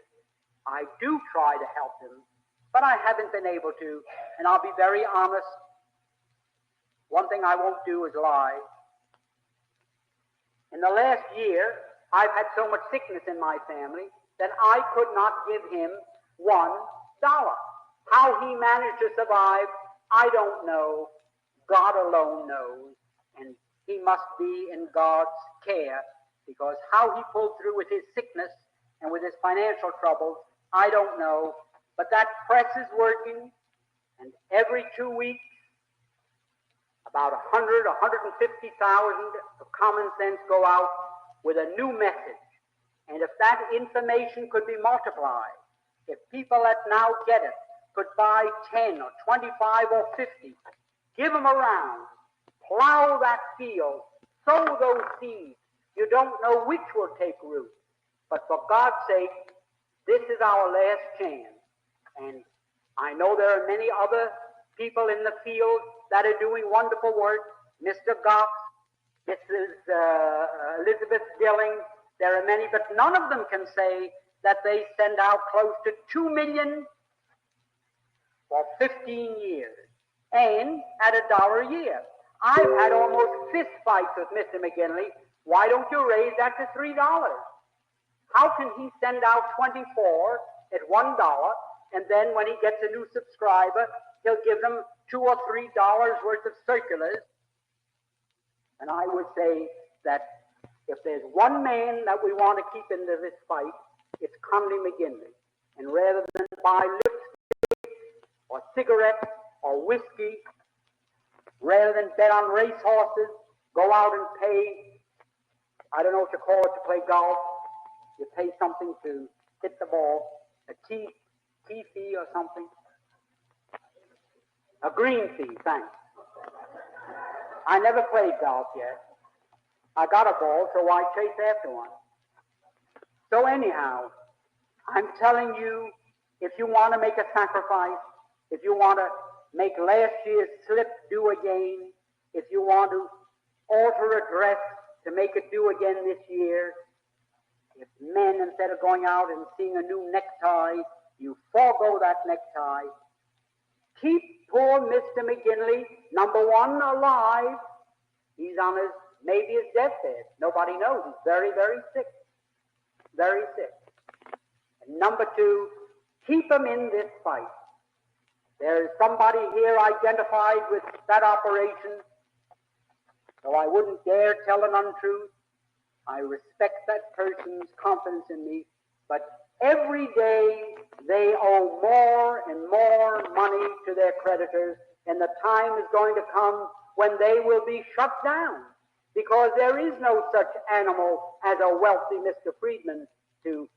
I do try to help them, but I haven't been able to. And I'll be very honest. One thing I won't do is lie. In the last year, I've had so much sickness in my family that I could not give him $1. How he managed to survive, I don't know. God alone knows. And he must be in God's care, because how he pulled through with his sickness and with his financial troubles, I don't know. But that press is working, and every 2 weeks, about 100, 150,000 of common sense go out with a new message. And if that information could be multiplied, if people that now get it could buy 10 or 25 or 50, give them around, plow that field, sow those seeds. You don't know which will take root. But for God's sake, this is our last chance. And I know there are many other people in the field that are doing wonderful work. Mr. Goff, Mrs. Elizabeth Dilling, there are many, but none of them can say that they send out close to 2 million for 15 years and at $1 a year. I've had almost fist fights with Mr. McGinley. Why don't you raise that to $3? How can he send out 24 at $1, and then when he gets a new subscriber, he'll give them $2 or $3 worth of circulars? And I would say that If there's one man that we want to keep into this fight, it's Conley McGinley. And rather than buy lipstick or cigarettes or whiskey, rather than bet on racehorses, go out and pay, I don't know what you call it to play golf. You pay something to hit the ball, a tee fee or something. A green fee, thanks. I never played golf yet. I got a ball, so why chase after one? So anyhow, I'm telling you, if you want to make a sacrifice, if you want to make last year's slip do again, if you want to alter a dress to make it do again this year, if men, instead of going out and seeing a new necktie, you forego that necktie, keep poor Mr. McGinley, number one, alive. He's on maybe his deathbed. Nobody knows. He's very, very sick. Very sick. And number two, keep him in this fight. There's somebody here identified with that operation, though I wouldn't dare tell an untruth. I respect that person's confidence in me, but every day they owe more and more money to their creditors, and the time is going to come when they will be shut down, because there is no such animal as a wealthy Mr. Freedman to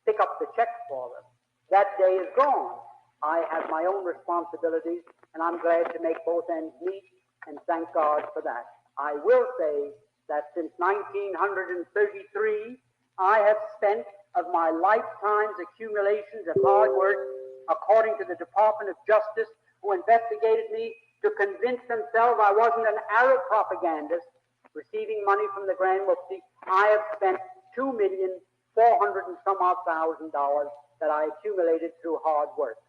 pick up the check for them. That day is gone. I have my own responsibilities, and I'm glad to make both ends meet, and thank God for that. I will say that since 1933, I have spent of my lifetime's accumulations of hard work, according to the Department of Justice, who investigated me to convince themselves I wasn't an Arab propagandist receiving money from the Grand Mufti. I have spent $2,400,000 and some odd dollars that I accumulated through hard work.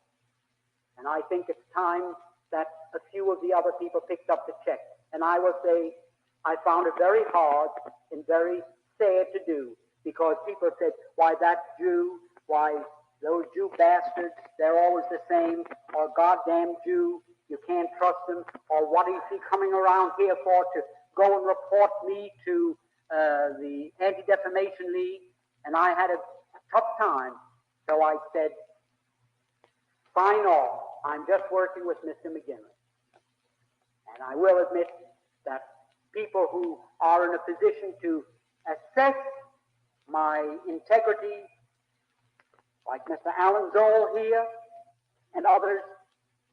And I think it's time that a few of the other people picked up the check. And I will say, I found it very hard and very sad to do, because people said, why that Jew, why those Jew bastards, they're always the same, or goddamn Jew, you can't trust him, or what is he coming around here for, to go and report me to the Anti-Defamation League? And I had a tough time, so I said, fine off, I'm just working with Mr. McGinley. And I will admit that people who are in a position to assess my integrity, like Mr. Alan Zoll here and others,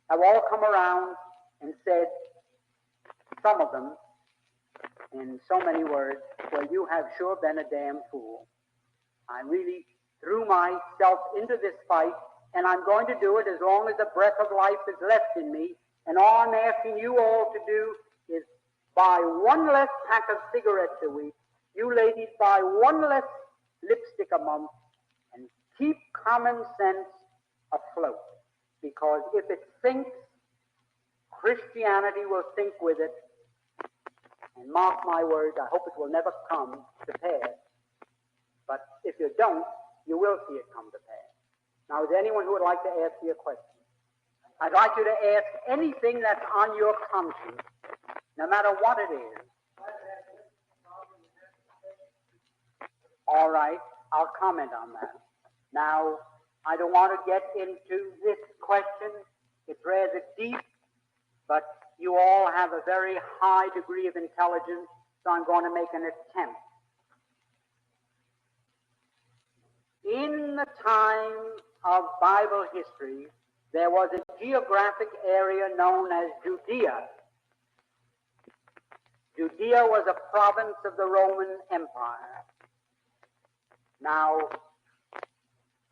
have all come around and said, some of them, in so many words, well, you have sure been a damn fool. I really threw myself into this fight, and I'm going to do it as long as the breath of life is left in me. And all I'm asking you all to do is buy one less pack of cigarettes a week. You ladies buy one less lipstick a month, and keep common sense afloat. Because if it sinks, Christianity will sink with it. And mark my words, I hope it will never come to pass. But if you don't, you will see it come to pass. Now, is there anyone who would like to ask me a question? I'd like you to ask anything that's on your conscience, no matter what it is. All right, I'll comment on that. Now, I don't want to get into this question. It's rather deep, but you all have a very high degree of intelligence, so I'm going to make an attempt. In the time of Bible history, there was a geographic area known as Judea. Judea was a province of the Roman Empire. Now,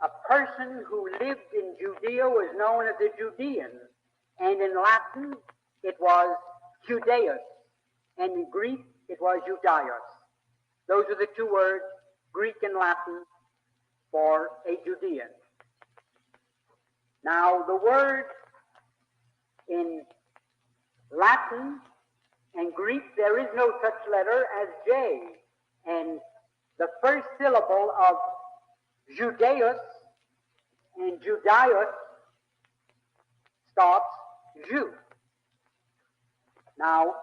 a person who lived in Judea was known as a Judean, and in Latin it was Judaeus, and in Greek it was Judaios. Those are the two words, Greek and Latin, for a Judean. Now, the word in Latin and Greek, there is no such letter as J, and the first syllable of Judaeus and Judaios starts Jew. Now,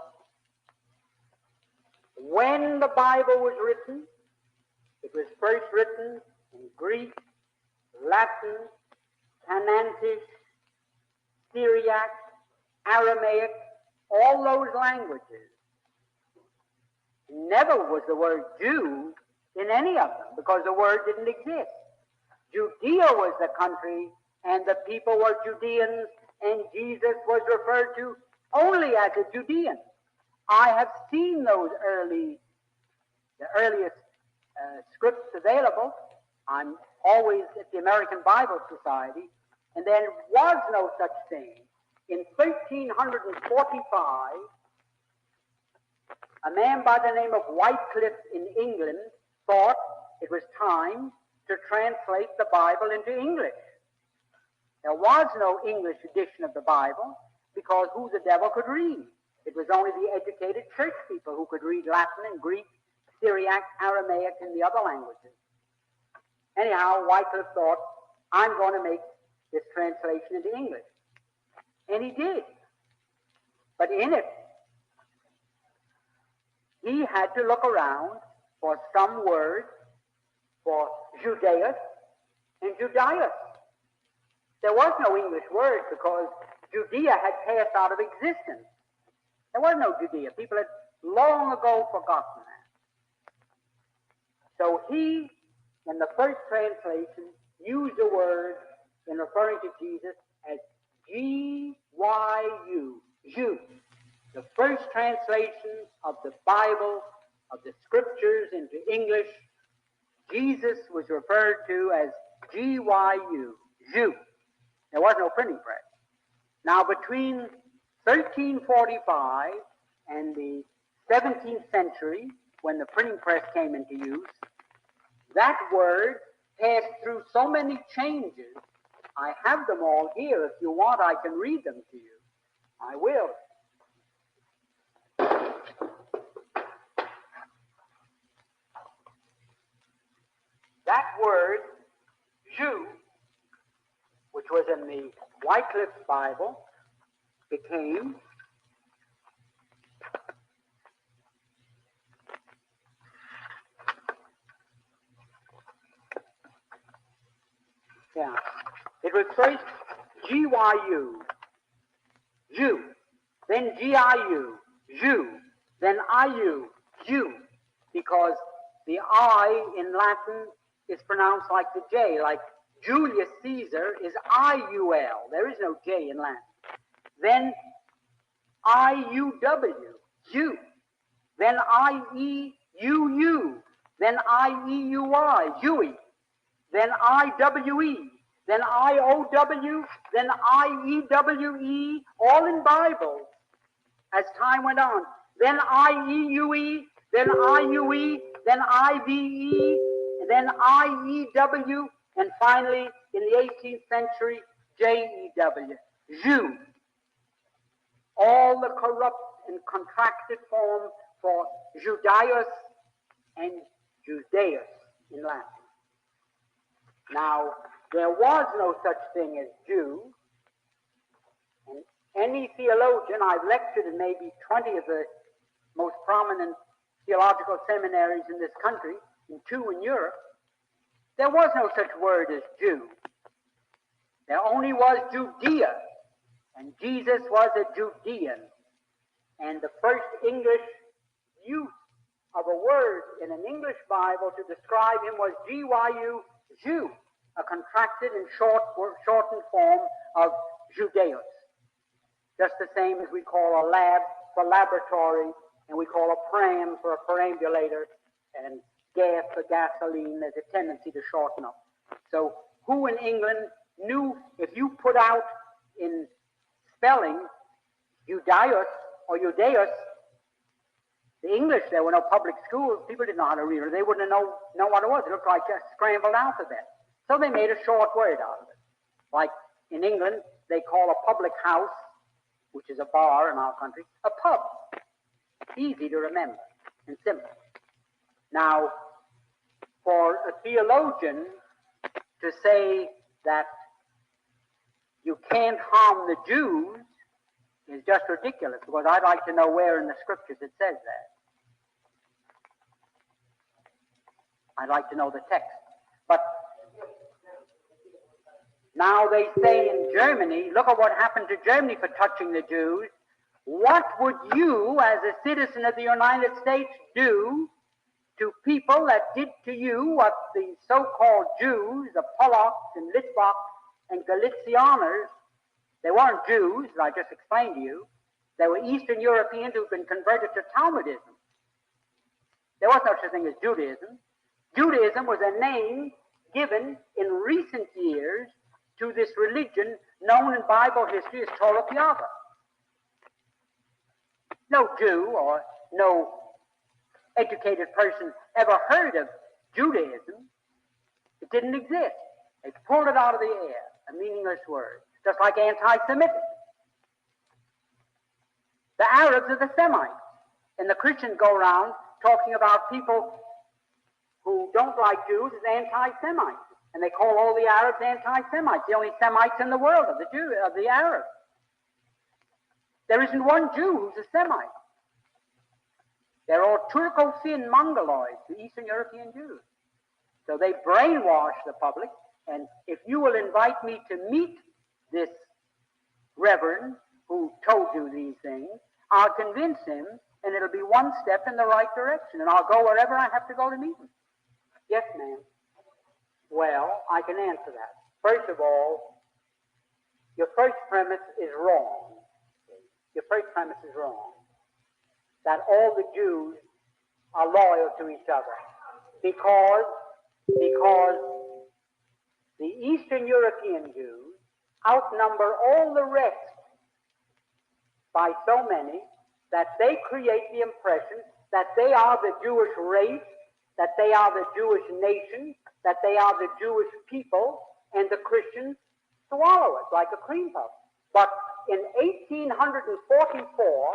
When the Bible was written, it was first written in Greek, Latin, Canantish, Syriac, Aramaic, all those languages. Never was the word Jew in any of them because the word didn't exist. Judea was the country and the people were Judeans, and Jesus was referred to only as a Judean. I have seen the earliest scripts available. I'm always at the American Bible Society, and there was no such thing. In 1345, a man by the name of Wycliffe in England thought it was time to translate the Bible into English. There was no English edition of the Bible because who the devil could read? It was only the educated church people who could read Latin and Greek, Syriac, Aramaic, and the other languages. Anyhow, Wycliffe thought, I'm going to make this translation into English. And he did. But in it, he had to look around for some word for Judaeus and Judaeus. There was no English word because Judea had passed out of existence. There was no Judea. People had long ago forgotten that. So he, in the first translation, used a word in referring to Jesus as G-Y-U, Jew. The first translation of the Bible, of the Scriptures into English, Jesus was referred to as G-Y-U, Jew. There was no printing press. Now, between 1345 and the 17th century, when the printing press came into use, that word passed through so many changes. I have them all here. If you want, I can read them to you. I will. That word, Jew, which was in the Wycliffe's Bible, became it was first G-Y-U, Jew, then G-I-U, Jew, then I-U, Jew, because the I in Latin is pronounced like the J, like Julius Caesar is I-U-L. There is no J in Latin. Then I-U-W, Jew. Then I-E-U-U. Then I-E-U-I, Jewy. Then I-W-E. Then I-O-W. Then I-E-W-E, all in Bible as time went on. Then I-E-U-E. Then I-U-E. Then I-V-E. Then I-E-W. And finally, in the 18th century, J-E-W, Jew. All the corrupt and contracted form for Judaeus and Judaeus in Latin. Now, there was no such thing as Jew, and any theologian, I've lectured in maybe 20 of the most prominent theological seminaries in this country, and 2 in Europe, there was no such word as Jew. There only was Judea, and Jesus was a Judean. And the first English use of a word in an English Bible to describe him was G-Y-U, Jew, a contracted and shortened form of Judaeus. Just the same as we call a lab for laboratory, and we call a pram for a perambulator, and gas for gasoline. There's a tendency to shorten up. So who in England knew if you put out in spelling Judaeus or Judaeus, the English, there were no public schools, people didn't know how to read it. They wouldn't know what it was. It looked like a scrambled alphabet. So they made a short word out of it. Like in England, they call a public house, which is a bar in our country, a pub. Easy to remember and simple. Now, for a theologian to say that you can't harm the Jews is just ridiculous, because I'd like to know where in the Scriptures it says that. I'd like to know the text. But now they say in Germany, look at what happened to Germany for touching the Jews. What would you, as a citizen of the United States, do to people that did to you what the so-called Jews, the Polacks and Litvaks and Galicianers, they weren't Jews, as I just explained to you. They were Eastern Europeans who'd been converted to Talmudism. There was no such thing as Judaism. Judaism was a name given in recent years to this religion known in Bible history as Torah Piava. No Jew or no educated person ever heard of Judaism. It didn't exist. They pulled it out of the air, a meaningless word, just like anti-Semitic. The Arabs are the Semites, and the Christians go around talking about people who don't like Jews as anti-Semites, and they call all the Arabs anti-Semites, the only Semites in the world of the Arabs. There isn't one Jew who's a Semite. They're all Turco-Fin Mongoloids, the Eastern European Jews. So they brainwash the public, and if you will invite me to meet this reverend who told you these things, I'll convince him, and it'll be one step in the right direction, and I'll go wherever I have to go to meet him. Yes, ma'am. Well, I can answer that. First of all, your first premise is wrong. Your first premise is wrong. That all the Jews are loyal to each other. Because the Eastern European Jews outnumber all the rest by so many that they create the impression that they are the Jewish race, that they are the Jewish nation, that they are the Jewish people, and the Christians swallow it like a cream puff. But in 1844,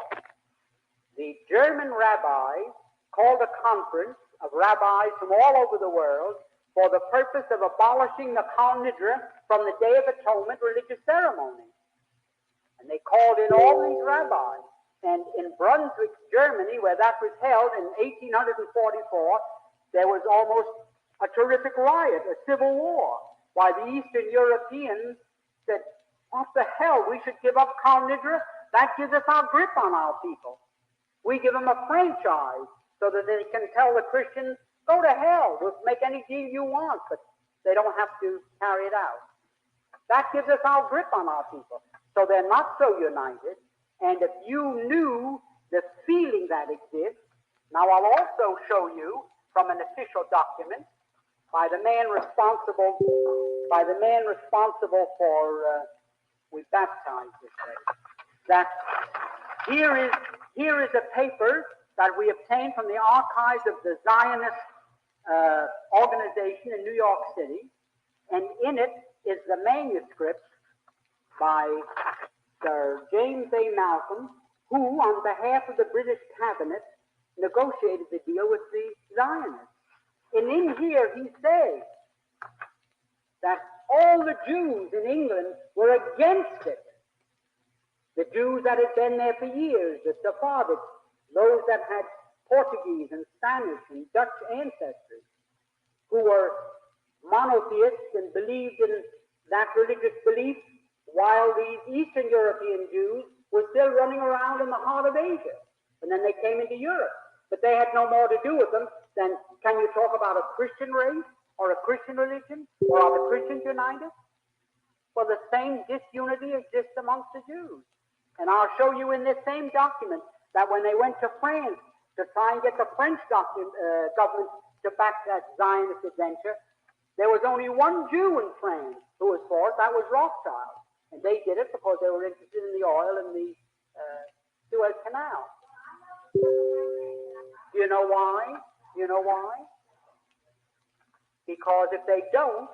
the German rabbis called a conference of rabbis from all over the world for the purpose of abolishing the Kal Nidra from the Day of Atonement religious ceremony. And they called in all these rabbis. And in Brunswick, Germany, where that was held in 1844, there was almost a terrific riot, a civil war, while the Eastern Europeans said, what the hell, we should give up Kal Nidra? That gives us our grip on our people. We give them a franchise so that they can tell the Christians, go to hell, we'll make any deal you want, but they don't have to carry it out. That gives us our grip on our people. So they're not so united. And if you knew the feeling that exists, now I'll also show you from an official document by the man responsible for we baptized this way, that here is a paper that we obtained from the archives of the Zionist organization in New York City, and in it is the manuscript by Sir James A. Malcolm, who, on behalf of the British cabinet, negotiated the deal with the Zionists. And in here he says that all the Jews in England were against it. The Jews that had been there for years, the Sephardics, those that had Portuguese and Spanish and Dutch ancestors, who were monotheists and believed in that religious belief, while these Eastern European Jews were still running around in the heart of Asia. And then they came into Europe. But they had no more to do with them than, can you talk about a Christian race or a Christian religion? Or are the Christians united? Well, the same disunity exists amongst the Jews. And I'll show you in this same document that when they went to France to try and get the French government to back that Zionist adventure, there was only one Jew in France who was for it, that was Rothschild. And they did it because they were interested in the oil and the Suez Canal. Do you know why? Do you know why? Because if they don't,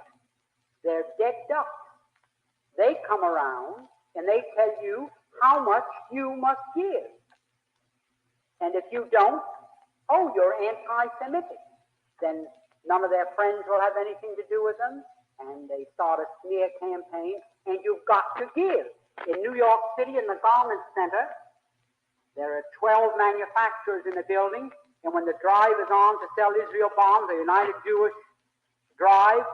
they're dead ducks. They come around and they tell you how much you must give. And if you don't, oh, you're anti-Semitic. Then none of their friends will have anything to do with them. And they start a smear campaign, and you've got to give. In New York City, in the Garment Center, there are 12 manufacturers in the building, And when the drive is on to sell Israel bonds, the United Jewish Drive,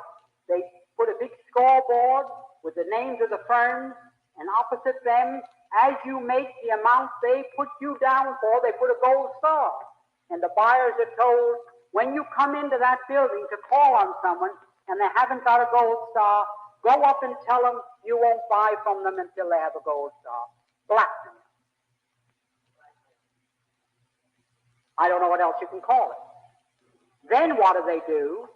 they put a big scoreboard with the names of the firms, and opposite them, as you make the amount they put you down for, they put a gold star. And the buyers are told, when you come into that building to call on someone and they haven't got a gold star, go up and tell them you won't buy from them until they have a gold star. Blasphemy. I don't know what else you can call it. Then what do they do?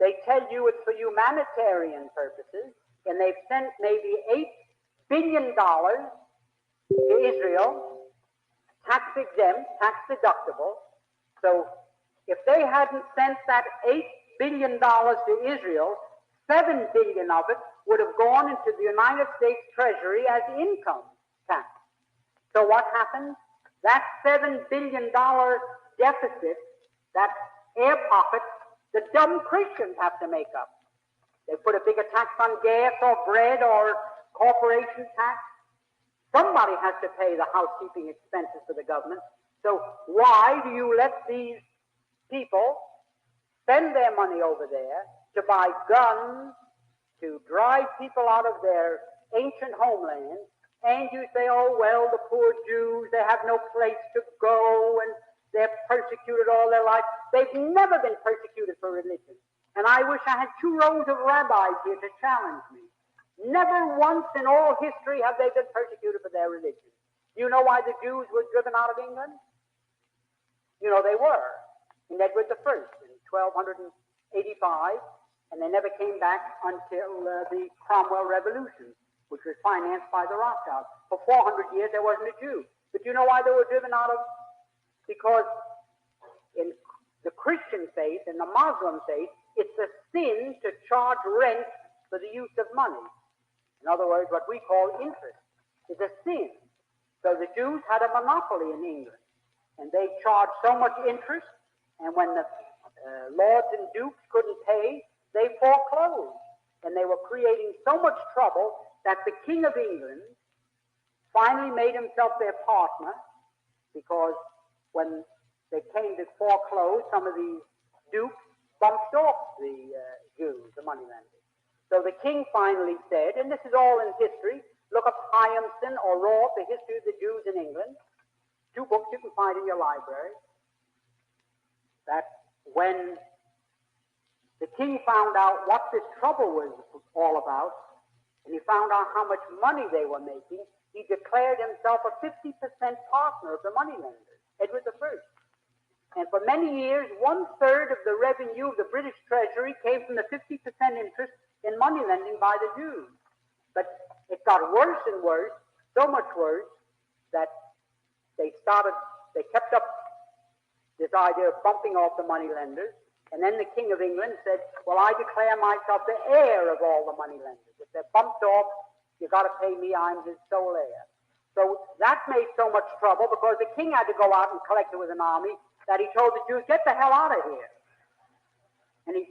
They tell you it's for humanitarian purposes, and they've sent maybe $8 billion to Israel, tax exempt, tax deductible. So if they hadn't sent that $8 billion to Israel, $7 billion of it would have gone into the United States Treasury as income tax. So what happened? That $7 billion deficit, that air pocket, the dumb Christians have to make up. They put a bigger tax on gas or bread or corporation tax. Somebody has to pay the housekeeping expenses for the government. So why do you let these people spend their money over there to buy guns, to drive people out of their ancient homeland, and you say, oh, well, the poor Jews, they have no place to go, and they're persecuted all their life. They've never been persecuted for religion. And I wish I had 2 rows of rabbis here to challenge me. Never once in all history have they been persecuted for their religion. Do you know why the Jews were driven out of England? You know they were. In Edward I in 1285, and they never came back until the Cromwell Revolution, which was financed by the Rothschilds. For 400 years, there wasn't a Jew. But you know why they were driven out of? Because in the Christian faith and the Muslim faith, it's a sin to charge rent for the use of money. In other words, what we call interest is a sin. So the Jews had a monopoly in England, and they charged so much interest, and when the lords and dukes couldn't pay, they foreclosed. And they were creating so much trouble that the King of England finally made himself their partner, because when they came to foreclose, some of these dukes bumped off the Jews, the moneylenders. So the king finally said, and this is all in history, look up Hyamson or Roth, The History of the Jews in England, 2 books you can find in your library, that when the king found out what this trouble was all about, and he found out how much money they were making, he declared himself a 50% partner of the moneylenders, Edward I. And for many years, 1/3 of the revenue of the British Treasury came from the 50% interest in money lending by the Jews. But it got worse and worse, so much worse, that they kept up this idea of bumping off the money lenders. And then the King of England said, well, I declare myself the heir of all the money lenders. If they're bumped off, you got to pay me, I'm his sole heir. So that made so much trouble because the king had to go out and collect it with an army that he told the Jews, get the hell out of here. And he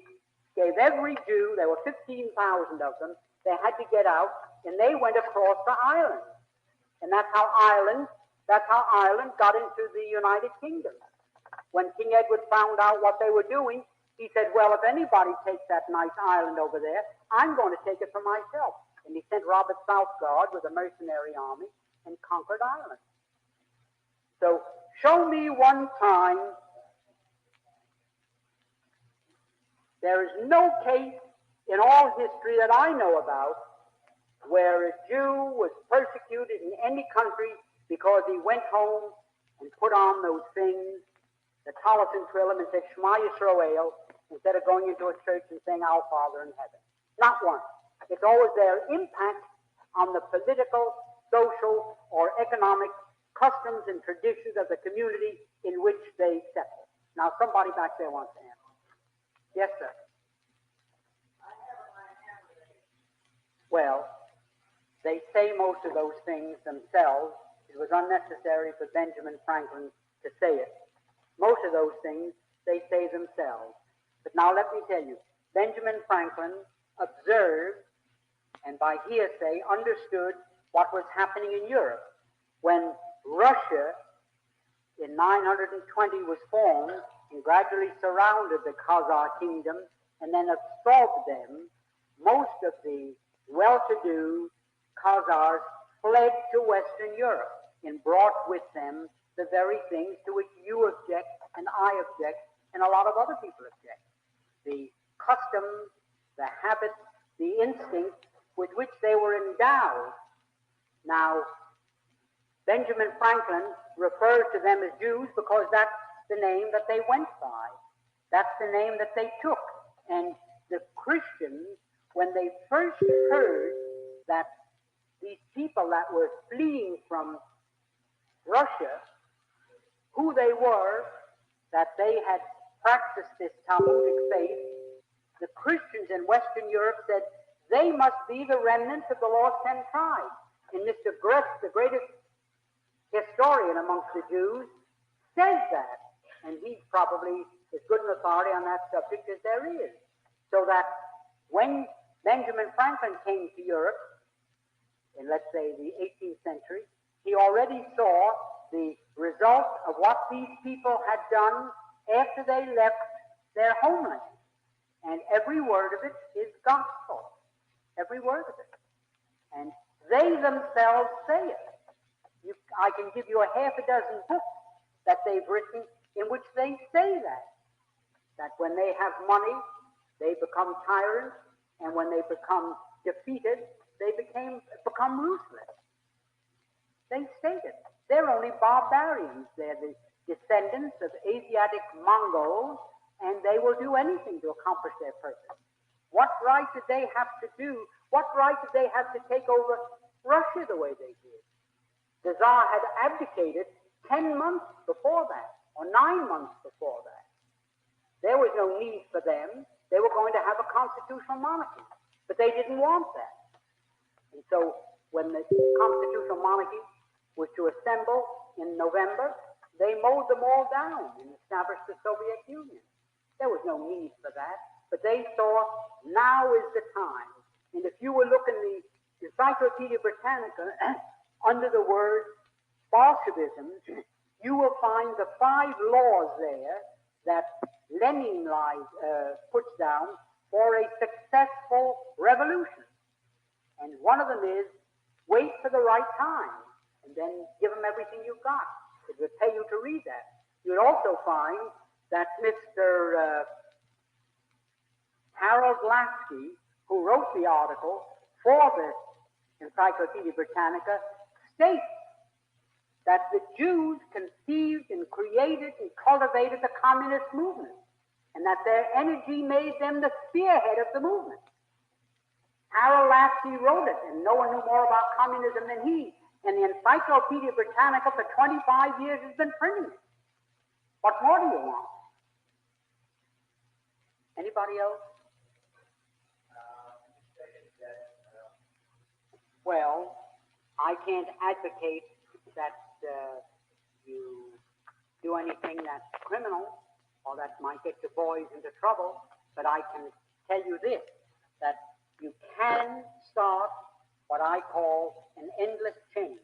gave every Jew, there were 15,000 of them, they had to get out, and they went across to Ireland. And that's how Ireland got into the United Kingdom. When King Edward found out what they were doing, he said, well, if anybody takes that nice island over there, I'm going to take it for myself. And he sent Robert Southguard with a mercenary army and conquered Ireland. So show me one time there is no case in all history that I know about where a Jew was persecuted in any country because he went home and put on those things, the Talis and Trillim, and said, Shema Yisrael, instead of going into a church and saying, Our Father in heaven. Not one. It's always their impact on the political, social, or economic customs and traditions of the community in which they settle. Now, somebody back there wants to answer. Yes, sir. Well, they say most of those things themselves. It was unnecessary for Benjamin Franklin to say it. Most of those things they say themselves. But now let me tell you, Benjamin Franklin observed and by hearsay understood what was happening in Europe when Russia in 920 was formed and gradually surrounded the Khazar kingdom and then absorbed them, most of the well-to-do Khazars fled to Western Europe and brought with them the very things to which you object and I object and a lot of other people object. The customs, the habits, the instincts with which they were endowed. Now, Benjamin Franklin refers to them as Jews because that's the name that they went by. That's the name that they took. And the Christians, when they first heard that these people that were fleeing from Russia, who they were, that they had practiced this Talmudic faith, the Christians in Western Europe said, they must be the remnants of the lost 10 tribes. And Mr. Gress, the greatest historian amongst the Jews, says that. And he's probably as good an authority on that subject as there is. So that when Benjamin Franklin came to Europe, in let's say the 18th century, he already saw the result of what these people had done after they left their homeland. And every word of it is gospel. Every word of it. And they themselves say it. I can give you a half a dozen books that they've written in which they say that when they have money, they become tyrants, and when they become defeated, they become ruthless. They state it. They're only barbarians. They're the descendants of Asiatic Mongols, and they will do anything to accomplish their purpose. What right did they have to do? What right did they have to take over Russia the way they did? The Tsar had abdicated 10 months before that, or 9 months before that. There was no need for them. They were going to have a constitutional monarchy, but they didn't want that. And so when the constitutional monarchy was to assemble in November, they mowed them all down and established the Soviet Union. There was no need for that, but they thought now is the time. And if you will look in the Encyclopedia Britannica, under the word Bolshevism, you will find the 5 laws there that Lenin puts down for a successful revolution. And one of them is wait for the right time and then give them everything you've got. It would pay you to read that. You'd also find that Mr. Harold Lasky, who wrote the article for the Encyclopedia Britannica, states that the Jews conceived and created and cultivated the communist movement, and that their energy made them the spearhead of the movement. Harold Lasky wrote it, and no one knew more about communism than he. And the Encyclopedia Britannica for 25 years has been printing it. What more do you want? Anybody else? Well, I can't advocate that you do anything that's criminal or that might get your boys into trouble, but I can tell you this, that you can start what I call an endless chain.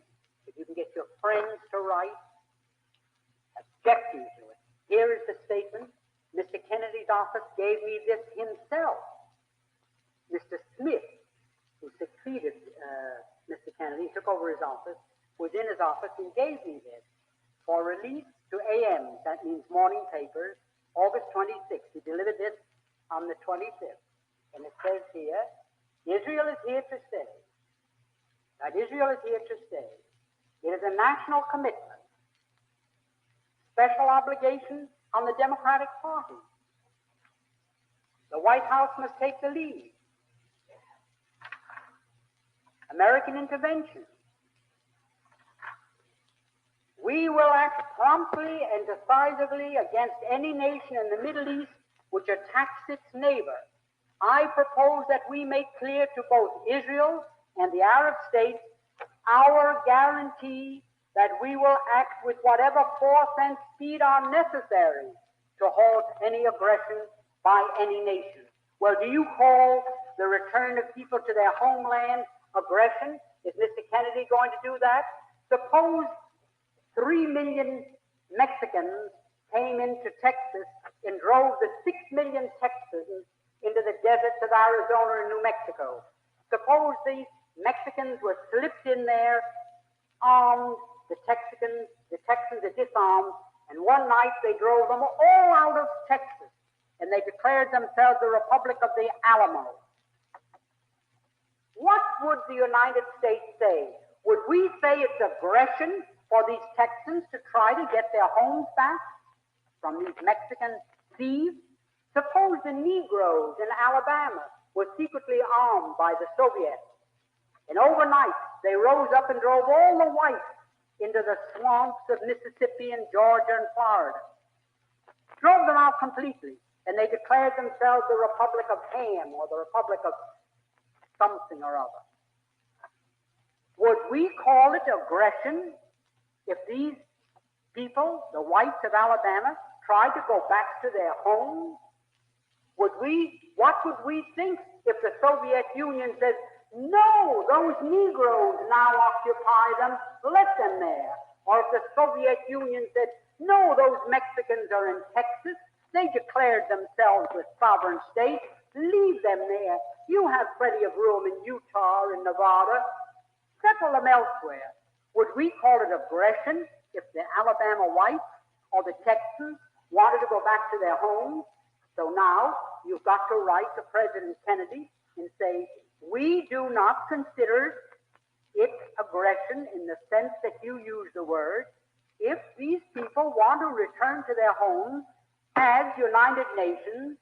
If you can get your friends to write, objecting to it. Here is the statement. Mr. Kennedy's office gave me this himself. Mr. Smith, who succeeded Mr. Kennedy, took over his office, was in his office and gave me this for release to AM, that means morning papers, August 26th. He delivered this on the 25th. And it says here, Israel is here to stay. That Israel is here to stay. It is a national commitment. Special obligation on the Democratic Party. The White House must take the lead. American intervention. We will act promptly and decisively against any nation in the Middle East which attacks its neighbor. I propose that we make clear to both Israel and the Arab states our guarantee that we will act with whatever force and speed are necessary to halt any aggression by any nation. Well, do you call the return of people to their homeland aggression? Is Mr. Kennedy going to do that? Suppose 3 million Mexicans came into Texas and drove the 6 million Texans into the deserts of Arizona and New Mexico. Suppose these Mexicans were slipped in there, armed, the Texans are disarmed, and one night they drove them all out of Texas, and they declared themselves the Republic of the Alamo. What would the United States say? Would we say it's aggression for these Texans to try to get their homes back from these Mexican thieves? Suppose the Negroes in Alabama were secretly armed by the Soviets, and overnight they rose up and drove all the whites into the swamps of Mississippi and Georgia and Florida. Drove them out completely, and they declared themselves the Republic of Ham or the Republic of something or other. Would we call it aggression if these people, the whites of Alabama, tried to go back to their homes? What would we think if the Soviet Union says, no, those Negroes now occupy them, let them there? Or if the Soviet Union said, no, those Mexicans are in Texas, they declared themselves a sovereign state, leave them there. You have plenty of room in Utah and Nevada. Settle them elsewhere. Would we call it aggression if the Alabama whites or the Texans wanted to go back to their homes? So now you've got to write to President Kennedy and say, we do not consider it aggression in the sense that you use the word. If these people want to return to their homes, as United Nations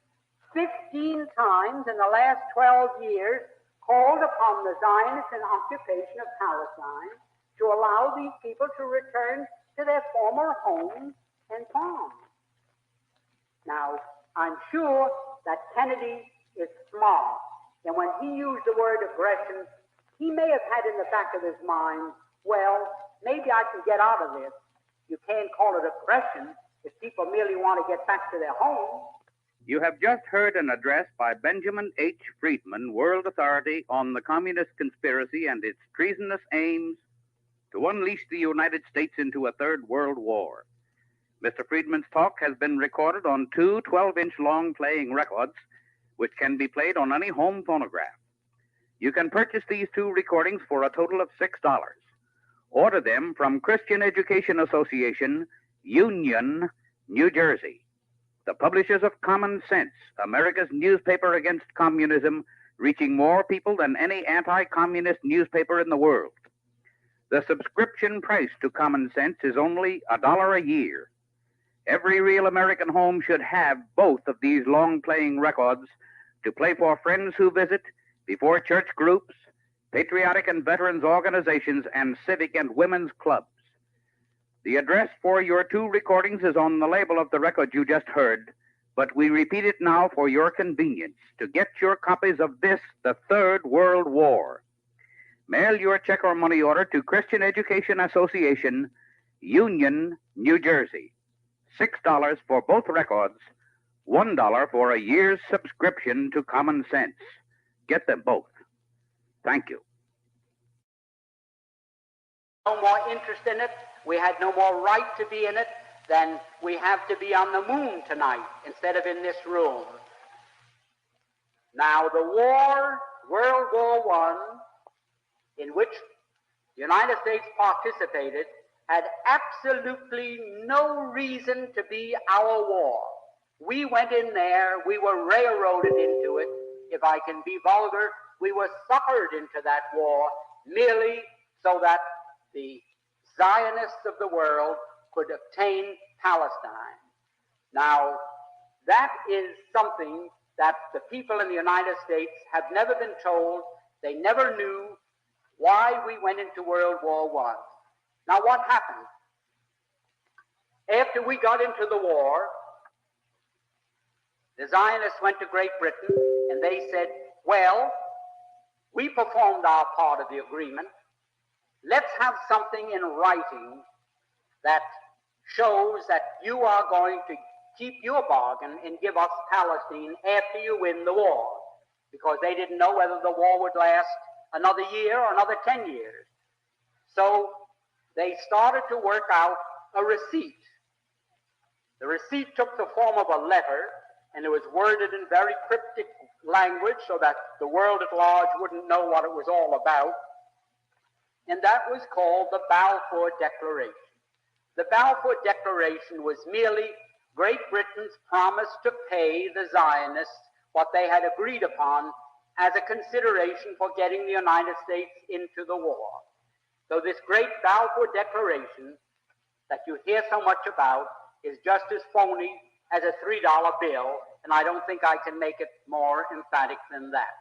15 times in the last 12 years called upon the Zionists and occupation of Palestine to allow these people to return to their former homes and farms. Now, I'm sure that Kennedy is smart, and when he used the word aggression, he may have had in the back of his mind, well, maybe I can get out of this. You can't call it aggression if people merely want to get back to their homes. You have just heard an address by Benjamin H. Freedman, World Authority on the Communist Conspiracy and its treasonous aims to unleash the United States into a third world war. Mr. Freedman's talk has been recorded on two 12-inch long playing records, which can be played on any home phonograph. You can purchase these two recordings for a total of $6. Order them from Christian Education Association, Union, New Jersey, the publishers of Common Sense, America's newspaper against communism, reaching more people than any anti-communist newspaper in the world. The subscription price to Common Sense is only $1 a year. Every real American home should have both of these long-playing records to play for friends who visit, before church groups, patriotic and veterans organizations, and civic and women's clubs. The address for your two recordings is on the label of the record you just heard, but we repeat it now for your convenience to get your copies of this, the Third World War. Mail your check or money order to Christian Education Association, Union, New Jersey. $6 for both records, $1 for a year's subscription to Common Sense. Get them both. Thank you. No more interest in it. We had no more right to be in it than we have to be on the moon tonight instead of in this room. Now, the war, World War I, in which the United States participated, had absolutely no reason to be our war. We went in there, we were railroaded into it. If I can be vulgar, we were suckered into that war merely so that the Zionists of the world could obtain Palestine. Now, that is something that the people in the United States have never been told. They never knew why we went into World War I. Now, what happened? After we got into the war, the Zionists went to Great Britain and they said, well, we performed our part of the agreement. Let's have something in writing that shows that you are going to keep your bargain and give us Palestine after you win the war, because they didn't know whether the war would last another year or another 10 years. So they started to work out a receipt The receipt took the form of a letter, and it was worded in very cryptic language so that the world at large wouldn't know what it was all about. And that was called the Balfour Declaration. The Balfour Declaration was merely Great Britain's promise to pay the Zionists what they had agreed upon as a consideration for getting the United States into the war. So this great Balfour Declaration that you hear so much about is just as phony as a $3 bill, and I don't think I can make it more emphatic than that.